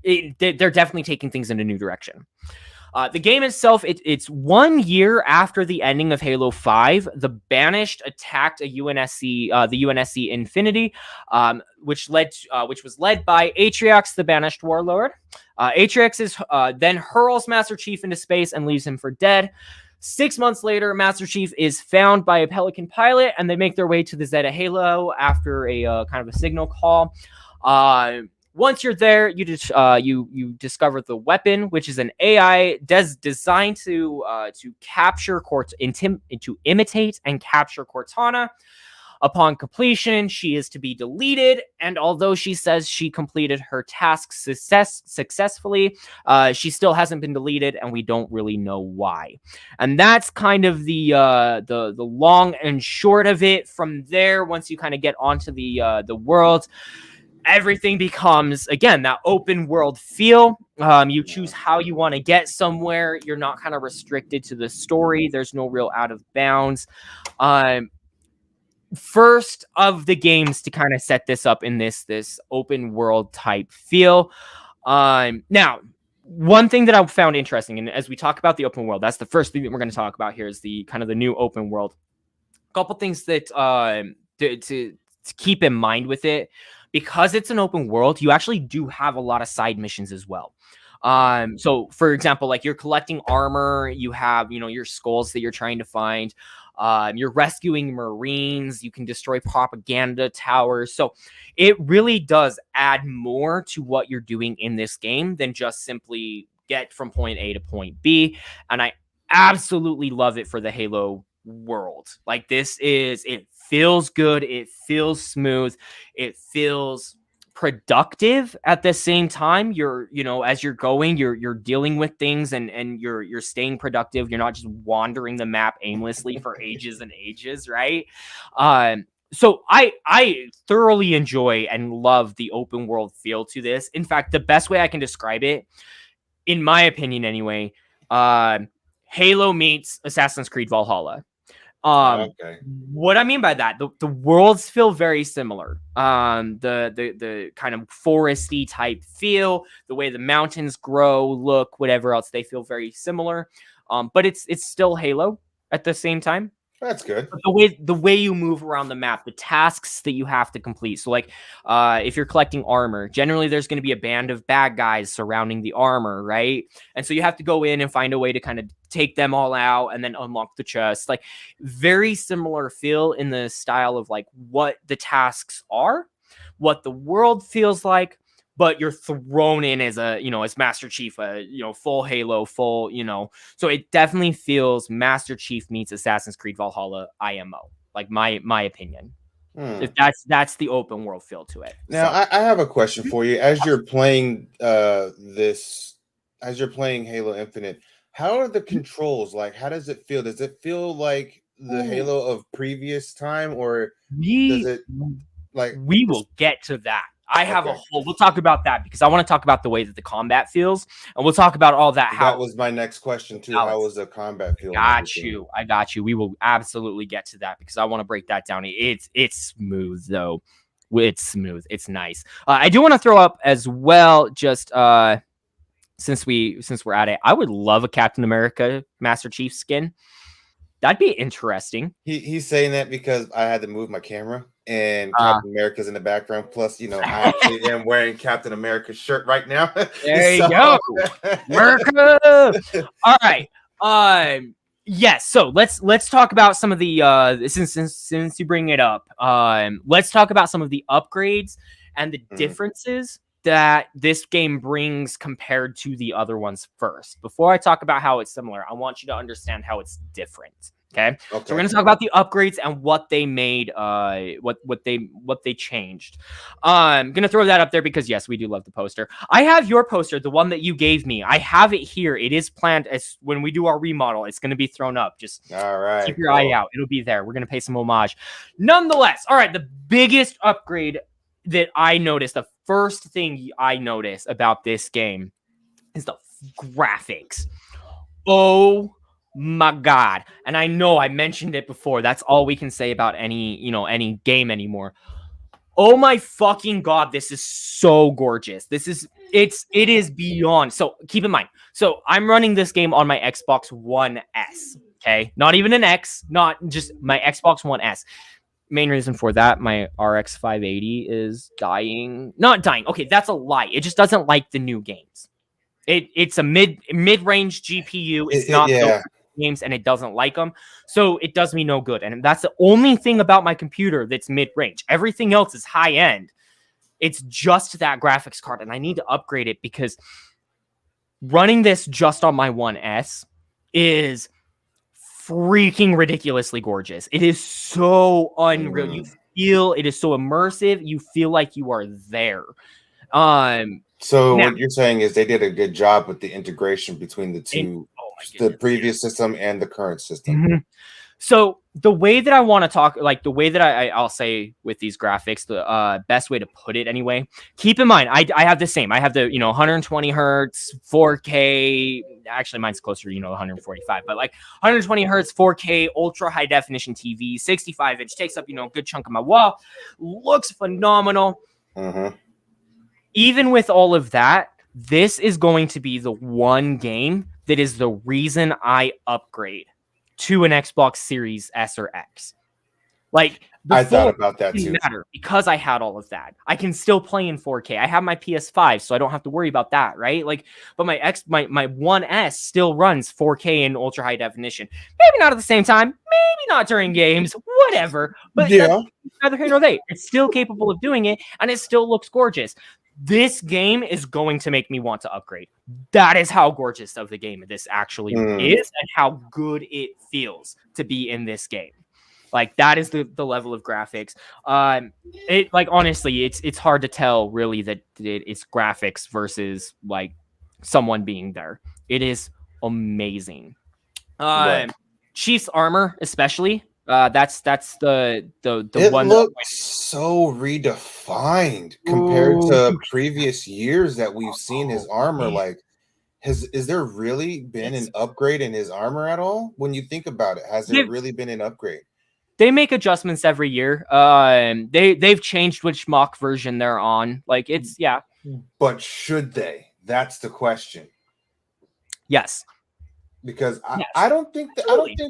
[SPEAKER 1] definitely taking things in a new direction. The game itself, it's 1 year after the ending of Halo 5. The Banished attacked a UNSC, the UNSC Infinity, which was led by Atriox, the Banished Warlord. Atriox then hurls Master Chief into space and leaves him for dead. 6 months later, Master Chief is found by a Pelican pilot, and they make their way to the Zeta Halo after a kind of a signal call. Once you're there, you discover the weapon, which is an AI designed to capture to imitate and capture Cortana. Upon completion, she is to be deleted, and although she says she completed her task successfully, she still hasn't been deleted, and we don't really know why. And that's kind of the long and short of it. From there, once you kind of get onto the world, everything becomes, again, that open world feel. You choose how you want to get somewhere. You're not kind of restricted to the story. There's no real out of bounds. First of the games to kind of set this up in this open world type feel. Now, one thing that I found interesting, and as we talk about the open world, that's the first thing that we're going to talk about here, is the kind of the new open world. A couple things that to keep in mind with it, because it's an open world, you actually do have a lot of side missions as well. So for example, like you're collecting armor, you have, your skulls that you're trying to find. You're rescuing Marines. You can destroy propaganda towers. So it really does add more to what you're doing in this game than just simply get from point A to point B. And I absolutely love it for the Halo world. Like it feels good. It feels smooth. It feels productive at the same time. You're, as you're going, you're dealing with things and you're staying productive. You're not just wandering the map aimlessly for ages and ages, right? So I thoroughly enjoy and love the open world feel to this. In fact, the best way I can describe it, in my opinion anyway, Halo meets Assassin's Creed Valhalla.
[SPEAKER 2] Okay.
[SPEAKER 1] What I mean by that, the worlds feel very similar. The kind of foresty type feel, the way the mountains grow, look, whatever else, they feel very similar. But it's still Halo at the same time.
[SPEAKER 2] That's good.
[SPEAKER 1] But the way you move around the map, the tasks that you have to complete. So like if you're collecting armor, generally there's going to be a band of bad guys surrounding the armor, right? And so you have to go in and find a way to kind of take them all out and then unlock the chest. Like very similar feel in the style of like what the tasks are, what the world feels like, but you're thrown in as as Master Chief, full Halo, full, so it definitely feels Master Chief meets Assassin's Creed Valhalla IMO, like my opinion. If that's the open world feel to it.
[SPEAKER 2] Now, so. I have a question for you. As you're playing Halo Infinite, how are the controls? Like, how does it feel? Does it feel like the Halo of previous time, or does it like?
[SPEAKER 1] We will get to that. We'll talk about that because I want to talk about the way that the combat feels, and we'll talk about all that.
[SPEAKER 2] That was my next question too. How was the combat feel?
[SPEAKER 1] I got you. We will absolutely get to that because I want to break that down. It's smooth though. It's smooth. It's nice. I do want to throw up as well, just since we're at it, I would love a Captain America Master Chief skin. That'd be interesting.
[SPEAKER 2] He's saying that because I had to move my camera and Captain America's in the background. Plus, I actually am wearing Captain America's shirt right now.
[SPEAKER 1] There you go. America. All right. Yes. So let's talk about some of the since you bring it up. Let's talk about some of the upgrades and the differences that this game brings compared to the other ones first. Before I talk about how it's similar, I want you to understand how it's different. Okay. So we're going to talk about the upgrades and what they made, what they changed. I'm going to throw that up there because yes, we do love the poster. I have your poster, the one that you gave me. I have it here. It is planned as when we do our remodel, it's going to be thrown up. Just
[SPEAKER 2] all right.
[SPEAKER 1] Keep your eye out. It'll be there. We're going to pay some homage. Nonetheless. All right. The biggest upgrade that I noticed, the first thing I noticed about this game is the graphics. Oh my God. And I know I mentioned it before. That's all we can say about any game anymore. Oh my fucking God. This is so gorgeous. It is beyond. So keep in mind. So I'm running this game on my Xbox One S. Okay. Not even an X, not just my Xbox One S. Main reason for that, my RX 580 is dying. Not dying. Okay, that's a lie. It just doesn't like the new games. It's a mid-range GPU. It's not games, and it doesn't like them. So it does me no good. And that's the only thing about my computer that's mid-range. Everything else is high-end. It's just that graphics card, and I need to upgrade it because running this just on my 1S is freaking ridiculously gorgeous. It is so unreal. You feel it is so immersive. You feel like you are there.
[SPEAKER 2] So what you're saying is they did a good job with the integration between the two, the previous system and the current system.
[SPEAKER 1] Mm-hmm. So the way that I want to talk, like the way that I'll say with these graphics, the best way to put it anyway, keep in mind, I have the same. I have the, 120 hertz, 4K. Actually, mine's closer to, 145, but like 120 hertz, 4K, ultra high definition TV, 65 inch, takes up, a good chunk of my wall. Looks phenomenal.
[SPEAKER 2] Mm-hmm.
[SPEAKER 1] Even with all of that, this is going to be the one game that is the reason I upgrade to an Xbox Series S or X. Like,
[SPEAKER 2] I thought about that too.
[SPEAKER 1] Matter because I had all of that. I can still play in 4K. I have my PS5, so I don't have to worry about that, right? Like, but my 1S still runs 4K in ultra high definition. Maybe not at the same time. Maybe not during games. Whatever. But
[SPEAKER 2] yeah,
[SPEAKER 1] neither here nor there. It's still capable of doing it, and it still looks gorgeous. This game is going to make me want to upgrade. That is how gorgeous of the game this actually is, and how good it feels to be in this game. Like, that is the level of graphics. It, like, honestly, it's hard to tell really that it's graphics versus like someone being there. It is amazing.
[SPEAKER 2] Right.
[SPEAKER 1] Chief's armor, especially. That's the
[SPEAKER 2] it
[SPEAKER 1] one.
[SPEAKER 2] It looks so redefined compared to previous years that we've seen his armor. Like, is there really been an upgrade in his armor at all? When you think about it, has there really been an upgrade?
[SPEAKER 1] They make adjustments every year. They've changed which mock version they're on. Like, it's
[SPEAKER 2] But should they? That's the question.
[SPEAKER 1] Yes.
[SPEAKER 2] Because I don't think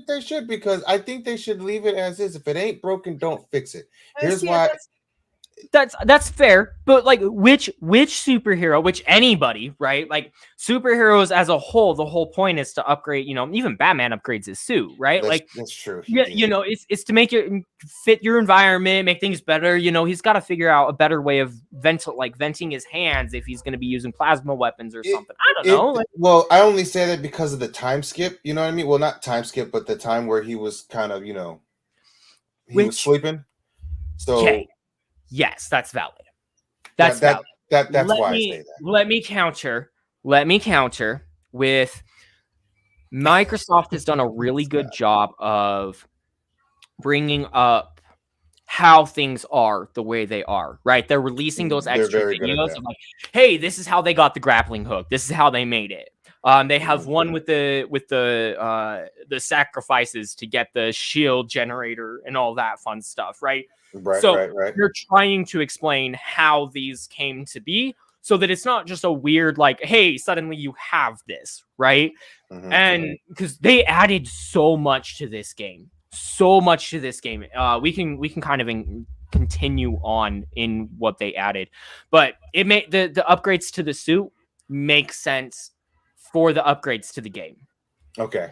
[SPEAKER 2] they should, because I think they should leave it as is. If it ain't broken, don't fix it. Here's why.
[SPEAKER 1] That's fair, but like which superhero, which anybody, right? Like superheroes as a whole, the whole point is to upgrade. Even Batman upgrades his suit, right?
[SPEAKER 2] That's true.
[SPEAKER 1] Yeah, it's to make it fit your environment, make things better. He's got to figure out a better way of venting his hands if he's going to be using plasma weapons or something. I don't know.
[SPEAKER 2] Well, I only say that because of the time skip. You know what I mean? Well, not time skip, but the time where he was kind of, he was sleeping. So.
[SPEAKER 1] Okay. Yes, that's valid. That's valid.
[SPEAKER 2] That's why I say that.
[SPEAKER 1] Let me counter with Microsoft has done a really good job of bringing up how things are the way they are, right? They're releasing those extra videos of like, hey, this is how they got the grappling hook. This is how they made it. They have one with the sacrifices to get the shield generator and all that fun stuff, right?
[SPEAKER 2] Right.
[SPEAKER 1] You're trying to explain how these came to be so that it's not just a weird, like, hey, suddenly you have this, right?
[SPEAKER 2] Mm-hmm.
[SPEAKER 1] And because they added so much to this game. We can kind of continue on in what they added, but it made the upgrades to the suit make sense for the upgrades to the game.
[SPEAKER 2] Okay.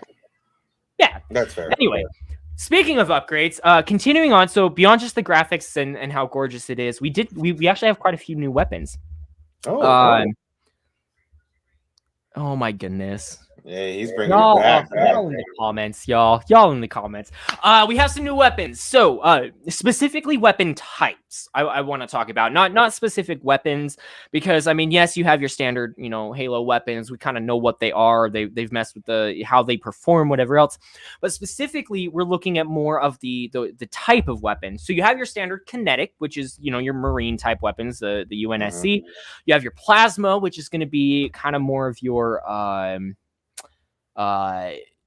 [SPEAKER 1] Yeah.
[SPEAKER 2] That's fair.
[SPEAKER 1] Anyway, speaking of upgrades, continuing on, so beyond just the graphics and how gorgeous it is, we actually have quite a few new weapons. Oh my goodness.
[SPEAKER 2] Yeah, he's bringing it back.
[SPEAKER 1] Y'all in the comments, y'all. Y'all in the comments. We have some new weapons. So, specifically weapon types. I want to talk about not specific weapons, because I mean, yes, you have your standard, Halo weapons. We kind of know what they are. They've messed with how they perform, whatever else. But specifically, we're looking at more of the type of weapon. So you have your standard kinetic, which is your marine type weapons, the UNSC. Mm-hmm. You have your plasma, which is going to be kind of more of your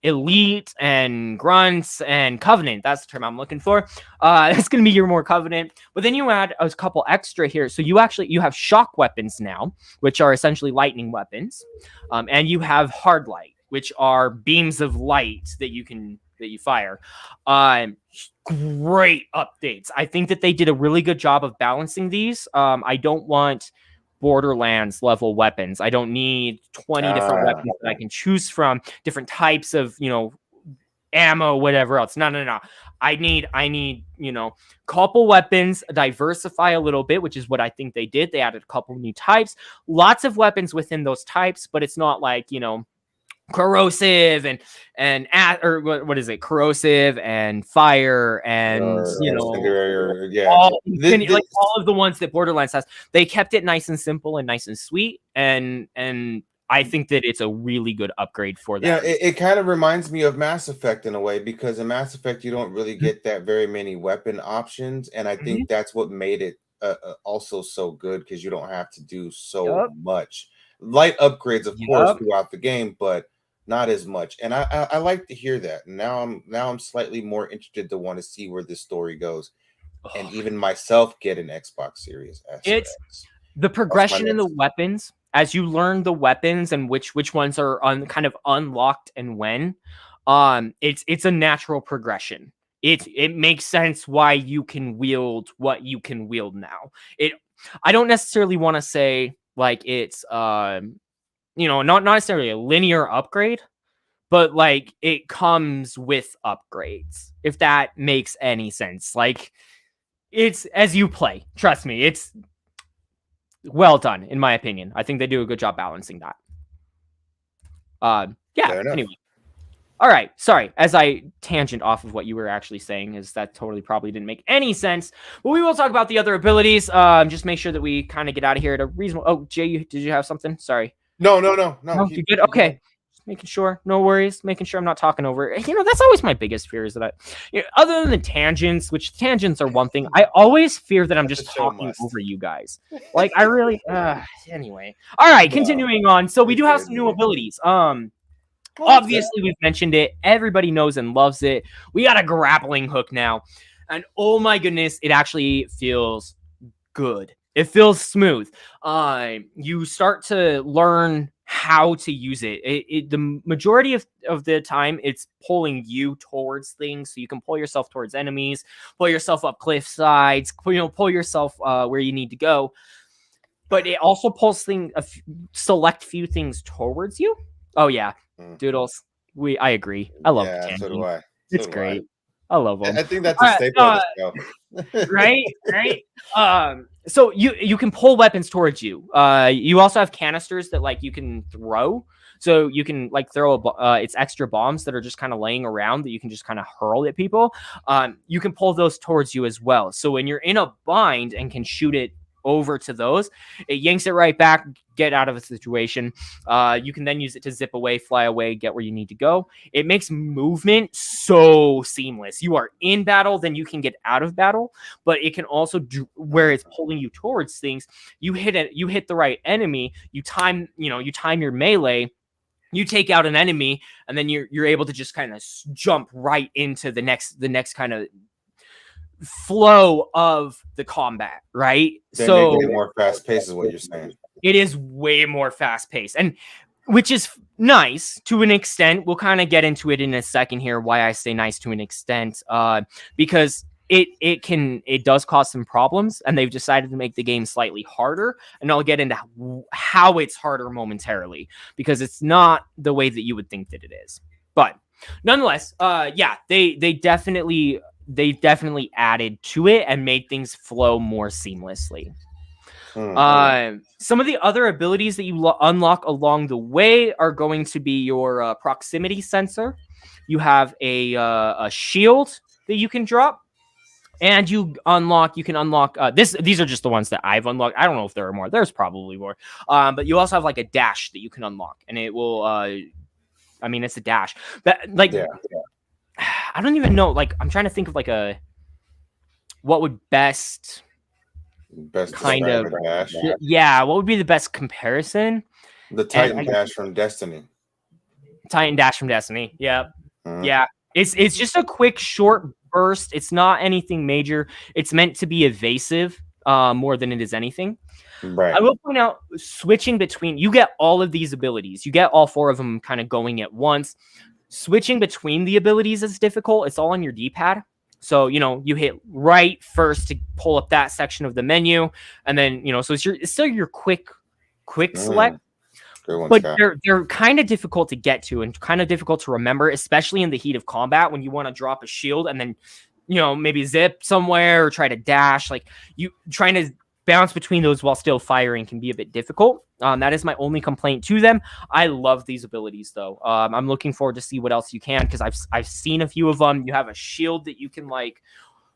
[SPEAKER 1] elite and grunts and covenant. That's the term I'm looking for. It's going to be your more covenant, but then you add a couple extra here. So you have shock weapons now, which are essentially lightning weapons. And you have hard light, which are beams of light that you fire. Great updates. I think that they did a really good job of balancing these. I don't want Borderlands level weapons. I don't need 20 different weapons that I can choose from, different types of, ammo, whatever else. No. I need, couple weapons, diversify a little bit, which is what I think they did. They added a couple new types, lots of weapons within those types, but it's not like, corrosive or what is it? Corrosive and fire and all of the ones that Borderlands has. They kept it nice and simple and nice and sweet, and I think that it's a really good upgrade for that.
[SPEAKER 2] Yeah, it kind of reminds me of Mass Effect in a way, because in Mass Effect you don't really get that very many weapon options, and I think that's what made it also so good, because you don't have to do so much. Light upgrades, of course, throughout the game, but not as much. And I like to hear that. Now I'm slightly more interested to want to see where this story goes, and even myself get an Xbox Series S.
[SPEAKER 1] It's the progression in the weapons as you learn the weapons and which ones are kind of unlocked and when. It's a natural progression. It makes sense why you can wield what you can wield now. I don't necessarily want to say like it's not necessarily a linear upgrade, but like it comes with upgrades, if that makes any sense. Like it's as you play. Trust me, it's well done, in my opinion. I think they do a good job balancing that. Anyway. All right. Sorry, as I tangent off of what you were actually saying, is that totally probably didn't make any sense. But we will talk about the other abilities. Just make sure that we kind of get out of here at a reasonable. Oh, Jay, did you have something? Sorry.
[SPEAKER 2] No.
[SPEAKER 1] You good? Okay. Just making sure. No worries. Making sure I'm not talking over. That's always my biggest fear, is that other than the tangents, which tangents are one thing, I always fear that I'm just talking over you guys. Like I really. Anyway. All right. Continuing on. So we do have some new abilities. Obviously, we've mentioned it. Everybody knows and loves it. We got a grappling hook now. And oh my goodness, it actually feels good. It feels smooth. You start to learn how to use it. The majority of the time, it's pulling you towards things. So you can pull yourself towards enemies, pull yourself up cliff sides, pull yourself where you need to go. But it also pulls select few things towards you. Oh, yeah. Doodles, I agree. I love the
[SPEAKER 2] so do I.
[SPEAKER 1] It's great. I love them.
[SPEAKER 2] I think that's a staple of the show.
[SPEAKER 1] right. So you can pull weapons towards you. You also have canisters that like you can throw. So you can like throw it's extra bombs that are just kind of laying around that you can just kind of hurl at people. You can pull those towards you as well. So when you're in a bind and can shoot it over to those, it yanks it right back, get out of a situation. You can then use it to zip away, fly away, get where you need to go. It makes movement so seamless. You are in battle, then you can get out of battle, but it can also do where it's pulling you towards things. You hit the right enemy, you time your melee, you take out an enemy, and then you're able to just kind of jump right into the next kind of flow of the combat, right?
[SPEAKER 2] Then so more fast paced is what you're saying.
[SPEAKER 1] It is way more fast paced, and which is nice to an extent. We'll kind of get into it in a second here, why I say nice to an extent, because it does cause some problems, and they've decided to make the game slightly harder, and I'll get into how it's harder momentarily, because it's not the way that you would think that it is. But nonetheless, they definitely added to it and made things flow more seamlessly. Some of the other abilities that you unlock along the way are going to be your proximity sensor. You have a shield that you can drop, and you can unlock these are just the ones that I've unlocked. I don't know if there are more. There's probably more. But you also have like a dash that you can unlock, and it will it's a dash. But like I don't even know. Like, I'm trying to think of like what would best kind of dash. What would be the best comparison?
[SPEAKER 2] The Titan Dash from Destiny.
[SPEAKER 1] Titan Dash from Destiny. Yeah. Yeah. It's just a quick short burst. It's not anything major. It's meant to be evasive more than it is anything.
[SPEAKER 2] Right.
[SPEAKER 1] I will point out, switching between, you get all of these abilities. You get all four of them kind of going at once. Switching between the abilities is difficult. It's all on your D-pad. So, you hit right first to pull up that section of the menu. And then, so it's still your quick select. But they're kind of difficult to get to and kind of difficult to remember, especially in the heat of combat when you want to drop a shield and then maybe zip somewhere or try to dash. Like you trying to bounce between those while still firing can be a bit difficult. That is my only complaint to them. I love these abilities though. I'm looking forward to see what else you can, because I've seen a few of them. You have a shield that you can like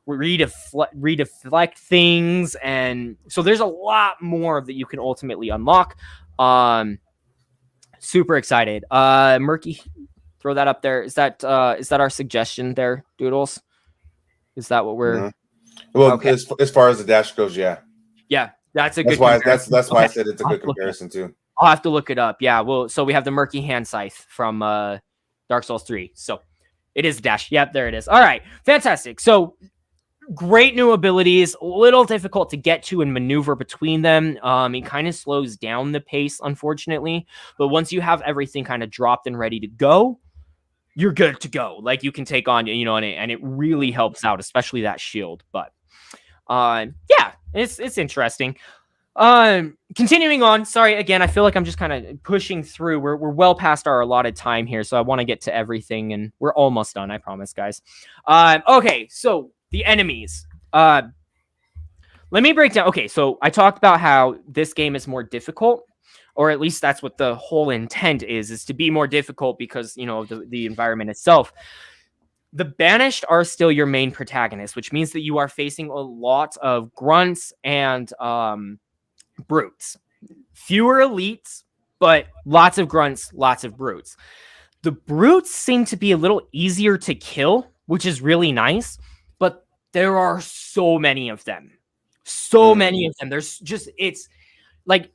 [SPEAKER 1] redeflect things, and so there's a lot more that you can ultimately unlock. Super excited. Murky, throw that up there. Is that our suggestion there, Doodles? Is that what we're
[SPEAKER 2] well,
[SPEAKER 1] okay.
[SPEAKER 2] As far as the dash goes, yeah,
[SPEAKER 1] that's a good
[SPEAKER 2] that's why I said it's a good comparison too.
[SPEAKER 1] I'll have to look it up. Yeah, well, so we have the Murky Hand Scythe from Dark Souls 3. So it is dash. Yep, there it is. All right, fantastic. So great new abilities, a little difficult to get to and maneuver between them. It kind of slows down the pace, unfortunately. But once you have everything kind of dropped and ready to go, you're good to go. Like you can take on, and it really helps out, especially that shield. But yeah, it's interesting. Continuing on. Sorry, again, I feel like I'm just kind of pushing through. We're well past our allotted time here, so I want to get to everything, and we're almost done, I promise, guys. Okay, so the enemies. Let me break down. Okay, so I talked about how this game is more difficult, or at least that's what the whole intent is to be more difficult because, the environment itself. The Banished are still your main protagonist, which means that you are facing a lot of grunts and brutes. Fewer elites, but lots of grunts, lots of brutes. The brutes seem to be a little easier to kill, which is really nice, but there are so many of them. So many of them. It's like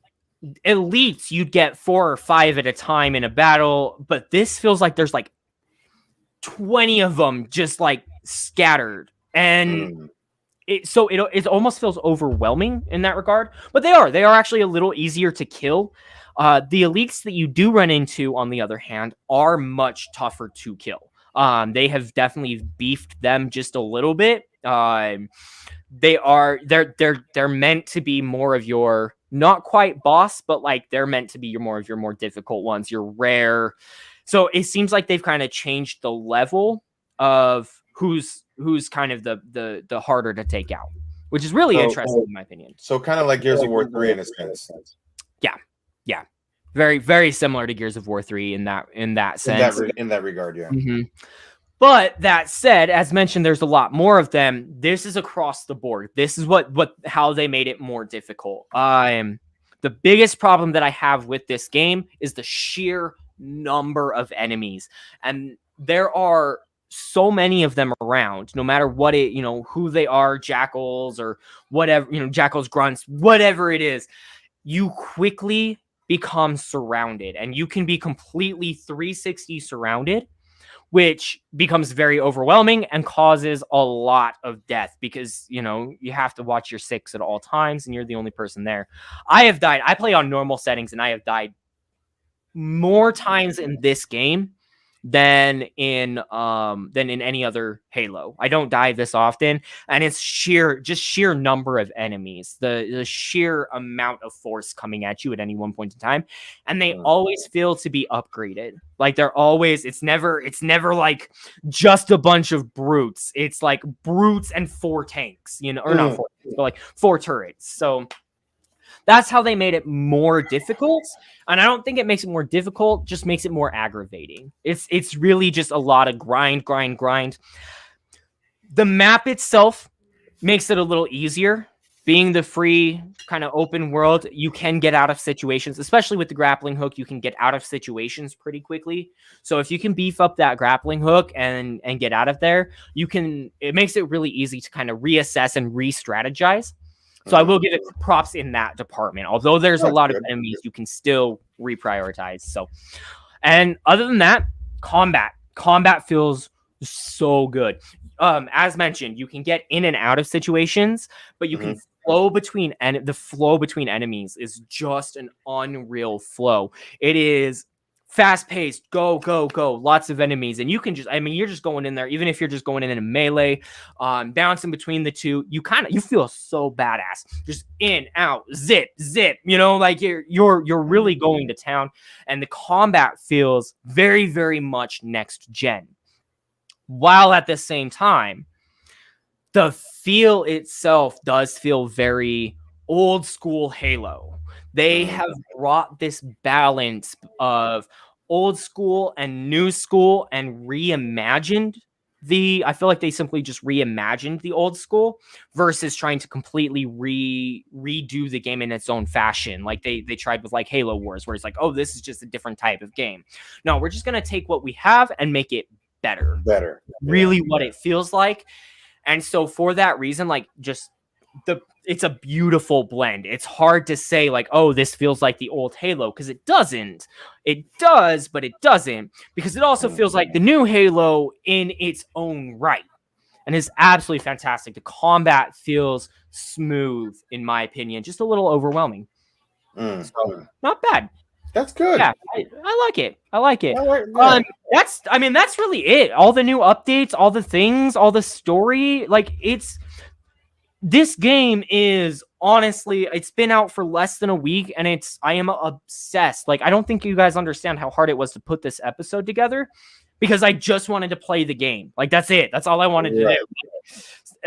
[SPEAKER 1] elites, you'd get 4 or 5 at a time in a battle, but this feels like there's like 20 of them just like scattered, and it almost feels overwhelming in that regard. But they are actually a little easier to kill. The elites that you do run into, on the other hand, are much tougher to kill. They have definitely beefed them just a little bit. They're meant to be more of your, not quite boss, but like they're meant to be more of your more difficult ones, your rare. So it seems like they've kind of changed the level of who's kind of the harder to take out, which is really interesting in my opinion.
[SPEAKER 2] So kind of like Gears of War 3 in a sense.
[SPEAKER 1] Yeah. Very, very similar to Gears of War 3 in that sense.
[SPEAKER 2] In that regard, yeah.
[SPEAKER 1] Mm-hmm. But that said, as mentioned, there's a lot more of them. This is across the board. This is how they made it more difficult. The biggest problem that I have with this game is the sheer number of enemies, and there are so many of them around, no matter what who they are, jackals or whatever, jackals, grunts, whatever it is. You quickly become surrounded, and you can be completely 360 surrounded, which becomes very overwhelming and causes a lot of death because, you have to watch your 6 at all times and you're the only person there. I play on normal settings, and I have died more times in this game than in any other Halo. I don't die this often, and it's sheer number of enemies, the sheer amount of force coming at you at any one point in time, and they always feel to be upgraded. Like it's never like just a bunch of brutes. It's like brutes and 4 tanks, or not 4 tanks, but like 4 turrets. So that's how they made it more difficult. And I don't think it makes it more difficult, just makes it more aggravating. It's really just a lot of grind. The map itself makes it a little easier. Being the free kind of open world, you can get out of situations, especially with the grappling hook. You can get out of situations pretty quickly. So if you can beef up that grappling hook and get out of there, it makes it really easy to kind of reassess and re-strategize. So I will give it props in that department. Although there's a lot of enemies, you can still reprioritize. So, and other than that, combat feels so good. As mentioned, you can get in and out of situations, but you can flow between, and the flow between enemies is just an unreal flow. It is fast-paced, go, lots of enemies, and you can you're just going in there, even if you're just going in a melee, bouncing between the two, you feel so badass, just in, out, zip, like you're really going to town, and the combat feels very, very much next gen, while at the same time, the feel itself does feel very old school Halo. They have brought this balance of old school and new school and reimagined I feel like they simply just reimagined the old school versus trying to completely redo the game in its own fashion. Like they tried with like Halo Wars, where it's like, oh, this is just a different type of game. No, we're just going to take what we have and make it better. Really what it feels like. And so for that reason, like just it's a beautiful blend. It's hard to say like, oh, this feels like the old Halo, because it doesn't. It does, but it doesn't, because it also feels like the new Halo in its own right, and is absolutely fantastic. The combat feels smooth, in my opinion, just a little overwhelming. So not bad.
[SPEAKER 2] That's good.
[SPEAKER 1] Yeah, I like it. I like it. That's really it. All the new updates, all the things, all the story, like this game is honestly, it's been out for less than a week, and I am obsessed. Like, I don't think you guys understand how hard it was to put this episode together, because I just wanted to play the game. Like, that's it. That's all I wanted to do.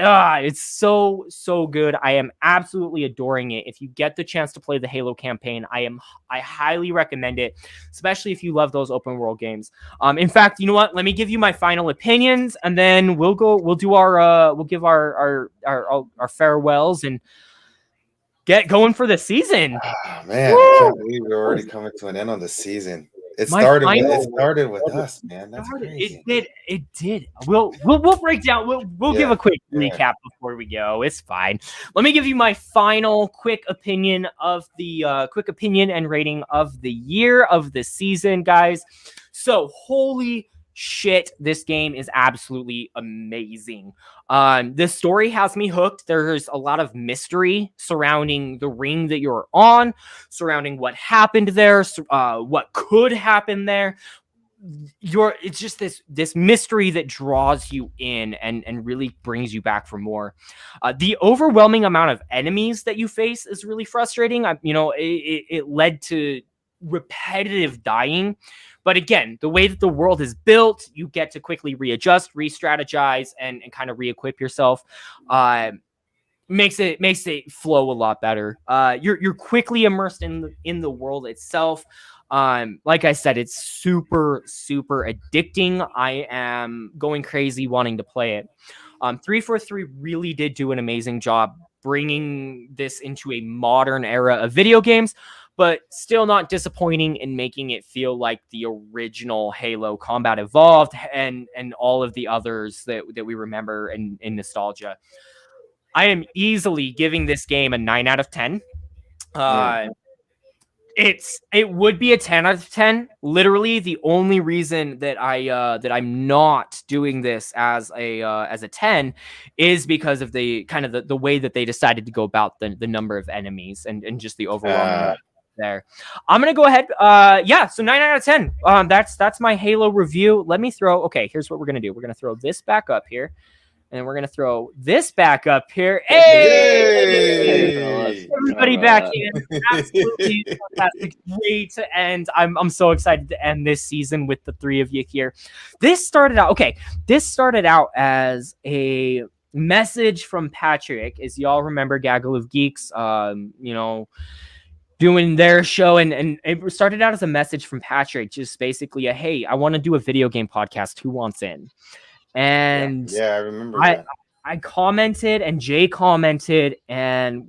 [SPEAKER 1] It's so, so good. I am absolutely adoring it. If you get the chance to play the Halo campaign, I highly recommend it, especially if you love those open world games. In fact, you know what? Let me give you my final opinions, and then we'll give our farewells and get going for the season.
[SPEAKER 2] Oh, man, I can't believe we're already coming to an end on the season. It started with us, man. That's crazy.
[SPEAKER 1] It did. We'll break down. We'll give a quick recap before we go. It's fine. Let me give you my final quick opinion and rating of the year, of the season, guys. So, holy shit, this game is absolutely amazing. This story has me hooked. There's a lot of mystery surrounding the ring that you're on, surrounding what happened there, what could happen there. It's just this mystery that draws you in and really brings you back for more. The overwhelming amount of enemies that you face is really frustrating. It led to repetitive dying. But again, the way that the world is built, you get to quickly readjust, re-strategize, and kind of re-equip yourself. Makes it flow a lot better. You're quickly immersed in the world itself. Like I said, it's super, super addicting. I am going crazy wanting to play it. 343 really did do an amazing job bringing this into a modern era of video games, but still not disappointing in making it feel like the original Halo Combat Evolved and all of the others that we remember in nostalgia. I am easily giving this game a 9 out of 10. It would be a 10 out of 10. Literally, the only reason that I'm not doing this as a 10 is because of the kind of the way that they decided to go about the number of enemies and just the overall there. I'm gonna go ahead. So 9 out of 10. That's my Halo review. Here's what we're gonna do. We're gonna throw this back up here, and we're gonna throw this back up here. Hey! Everybody back in. Absolutely fantastic. Way to end. I'm so excited to end this season with the three of you here. This started out as a message from Patrick, as y'all remember Gaggle of Geeks, doing their show, and it started out as a message from Patrick, just basically hey, I want to do a video game podcast. Who wants in? And
[SPEAKER 2] I remember that.
[SPEAKER 1] I commented, and Jay commented, and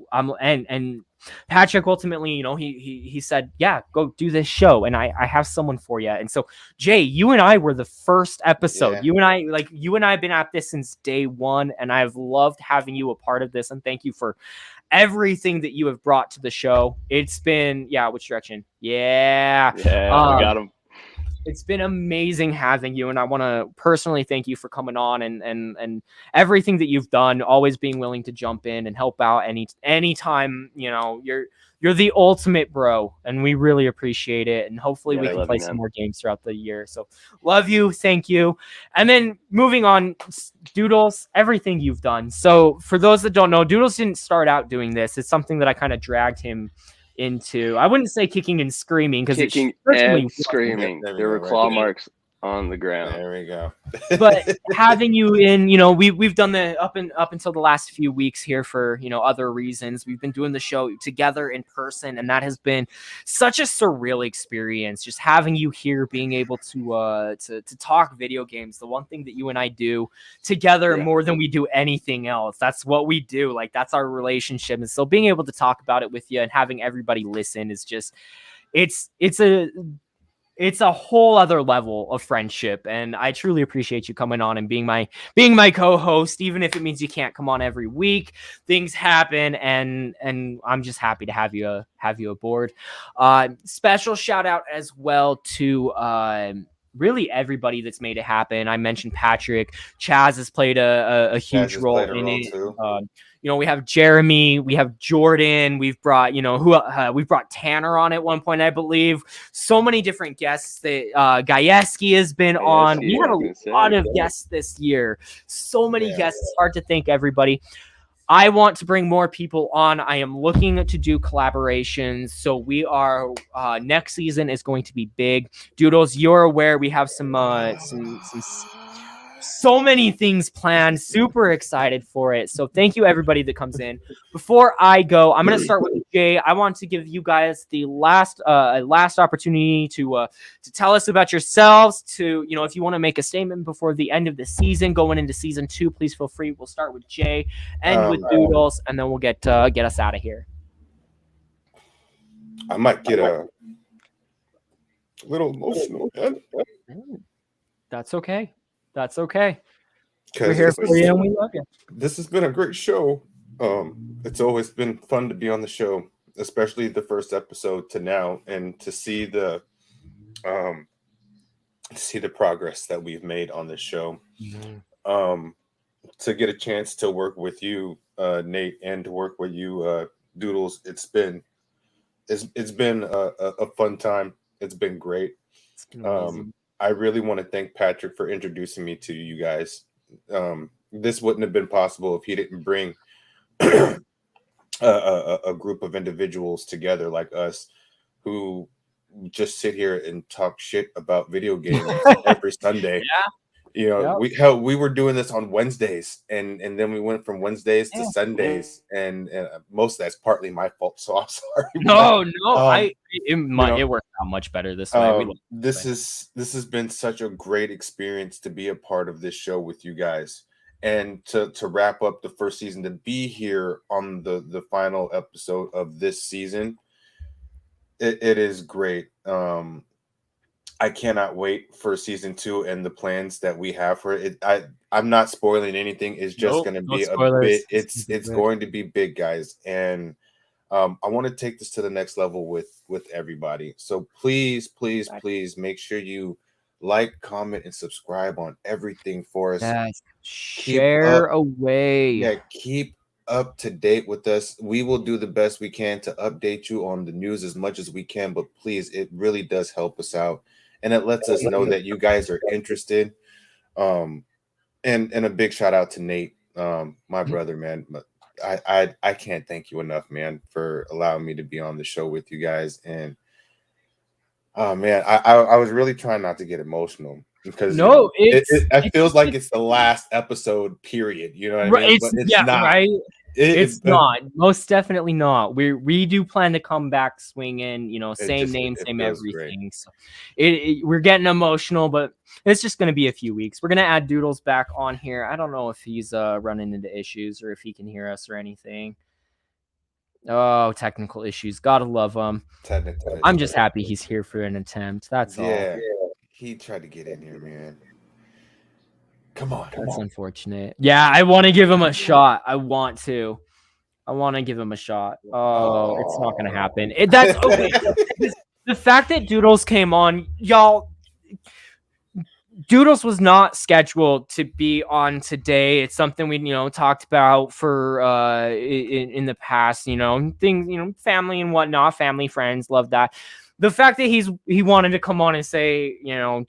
[SPEAKER 1] Patrick ultimately, he said, yeah, go do this show, and I have someone for you. And so, Jay, you and I were the first episode. Yeah. You and I have been at this since day one, and I've loved having you a part of this, and thank you for everything that you have brought to the show. It's been, which direction? Yeah,
[SPEAKER 4] we got him.
[SPEAKER 1] It's been amazing having you, and I want to personally thank you for coming on and everything that you've done, always being willing to jump in and help out anytime. You're the ultimate bro, and we really appreciate it. And hopefully we can play some more games throughout the year. So love you. Thank you. And then moving on, Doodles, everything you've done. So for those that don't know, Doodles didn't start out doing this. It's something that I kind of dragged him into. I wouldn't say kicking and screaming, because
[SPEAKER 4] kicking and screaming. There were claw marks on the ground.
[SPEAKER 2] There we go.
[SPEAKER 1] But having you in, we've done the up until the last few weeks here for other reasons. We've been doing the show together in person, and that has been such a surreal experience. Just having you here, being able to talk video games, the one thing that you and I do together more than we do anything else. That's what we do. Like, that's our relationship. And so being able to talk about it with you and having everybody listen is just it's a whole other level of friendship, and I truly appreciate you coming on and being my co-host, even if it means you can't come on every week. Things happen, and I'm just happy to have you aboard. Special shout out as well to really everybody that's made it happen. I mentioned Patrick. Chaz has played a huge role in it.
[SPEAKER 2] Too.
[SPEAKER 1] We have Jeremy, we have Jordan, we've brought, we've brought Tanner on at one point, I believe. So many different guests that Gajewski has been on. We had a lot of guests this year. So many guests. It's hard to thank everybody. I want to bring more people on. I am looking to do collaborations. So we are next season is going to be big. Doodles, you're aware we have some so many things planned. Super excited for it. So thank you everybody that comes in. Before I go, I'm going to start with Jay. I want to give you guys the last opportunity to tell us about yourselves. To if you want to make a statement before the end of the season, going into season 2, please feel free. We'll start with Jay and with Doodles, and then we'll get us out of here.
[SPEAKER 2] I might get a little emotional.
[SPEAKER 1] That's okay. That's okay.
[SPEAKER 2] We're
[SPEAKER 1] here for you and we love you.
[SPEAKER 2] This has been a great show. It's always been fun to be on the show, especially the first episode to now, and to see the progress that we've made on this show. Mm-hmm. To get a chance to work with you, Nate, and to work with you, Doodles, it's been a fun time. It's been great.
[SPEAKER 1] It's been amazing.
[SPEAKER 2] I really want to thank Patrick for introducing me to you guys. This wouldn't have been possible if he didn't bring a group of individuals together like us who just sit here and talk shit about video games every Sunday. We were doing this on Wednesdays, and then we went from Wednesdays to Sundays, and most of that's partly my fault, so I'm sorry.
[SPEAKER 1] It worked out much better this way.
[SPEAKER 2] This has been such a great experience to be a part of this show with you guys, and to wrap up the first season, to be here on the final episode of this season. It is great. I cannot wait for season 2 and the plans that we have for it. I'm not spoiling anything. It's just going to be a bit. It's going to be big, guys. And I want to take this to the next level with everybody. So please make sure you like, comment, and subscribe on everything for us.
[SPEAKER 1] Yes. Share away.
[SPEAKER 2] Yeah, keep up to date with us. We will do the best we can to update you on the news as much as we can. But please, it really does help us out. And it lets us know that you guys are interested. And a big shout out to Nate, my brother, man. I can't thank you enough, man, for allowing me to be on the show with you guys. And oh man, I was really trying not to get emotional because it feels like it's the last episode, period. You know what I mean? But it's not.
[SPEAKER 1] Right. It's not. Most definitely not. We do plan to come back swinging, same name, same everything. So we're getting emotional, but it's just going to be a few weeks. We're going to add Doodles back on here. I don't know if he's running into issues or if he can hear us or anything. Oh, technical issues. Gotta love him. I'm just happy he's here for an attempt. That's all.
[SPEAKER 2] Yeah. He tried to get in here, man. Come on.
[SPEAKER 1] That's unfortunate. Yeah, I want to give him a shot. I want to give him a shot. Oh, it's not going to happen. That's okay. The fact that Doodles came on, y'all, Doodles was not scheduled to be on today. It's something we, talked about for in the past, things, family and whatnot, family, friends, love that. The fact that he wanted to come on and say,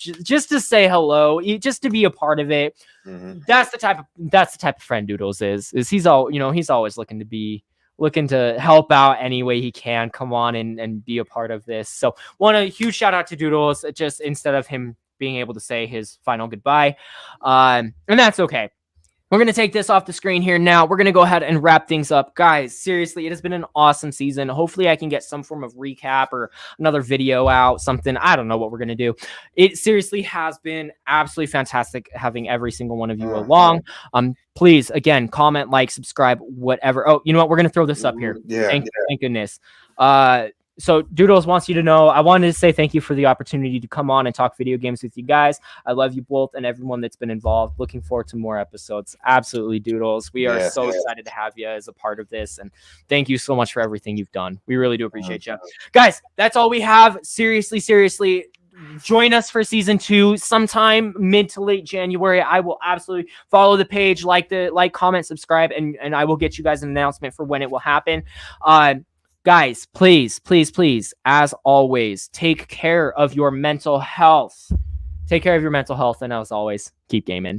[SPEAKER 1] just to say hello, just to be a part of it. Mm-hmm. That's the type of friend Doodles is he's always looking to help out any way he can, come on and be a part of this. So want a huge shout out to Doodles. Just instead of him being able to say his final goodbye. And that's okay. We're going to take this off the screen here now. We're going to go ahead and wrap things up. Guys, seriously, it has been an awesome season. Hopefully I can get some form of recap or another video out, something. I don't know what we're going to do. It seriously has been absolutely fantastic having every single one of you along. Please, again, comment, like, subscribe, whatever. Oh, you know what? We're going to throw this up here. Thank goodness. So Doodles wants you to know, I wanted to say thank you for the opportunity to come on and talk video games with you guys. I love you both and everyone that's been involved. Looking forward to more episodes. Absolutely, Doodles. We are so excited to have you as a part of this. And thank you so much for everything you've done. We really do appreciate you. Guys, that's all we have. Seriously. Join us for season 2 sometime mid to late January. I will absolutely follow the page, like, comment, subscribe, and I will get you guys an announcement for when it will happen. Guys, please, as always, take care of your mental health. Take care of your mental health, and as always, keep gaming.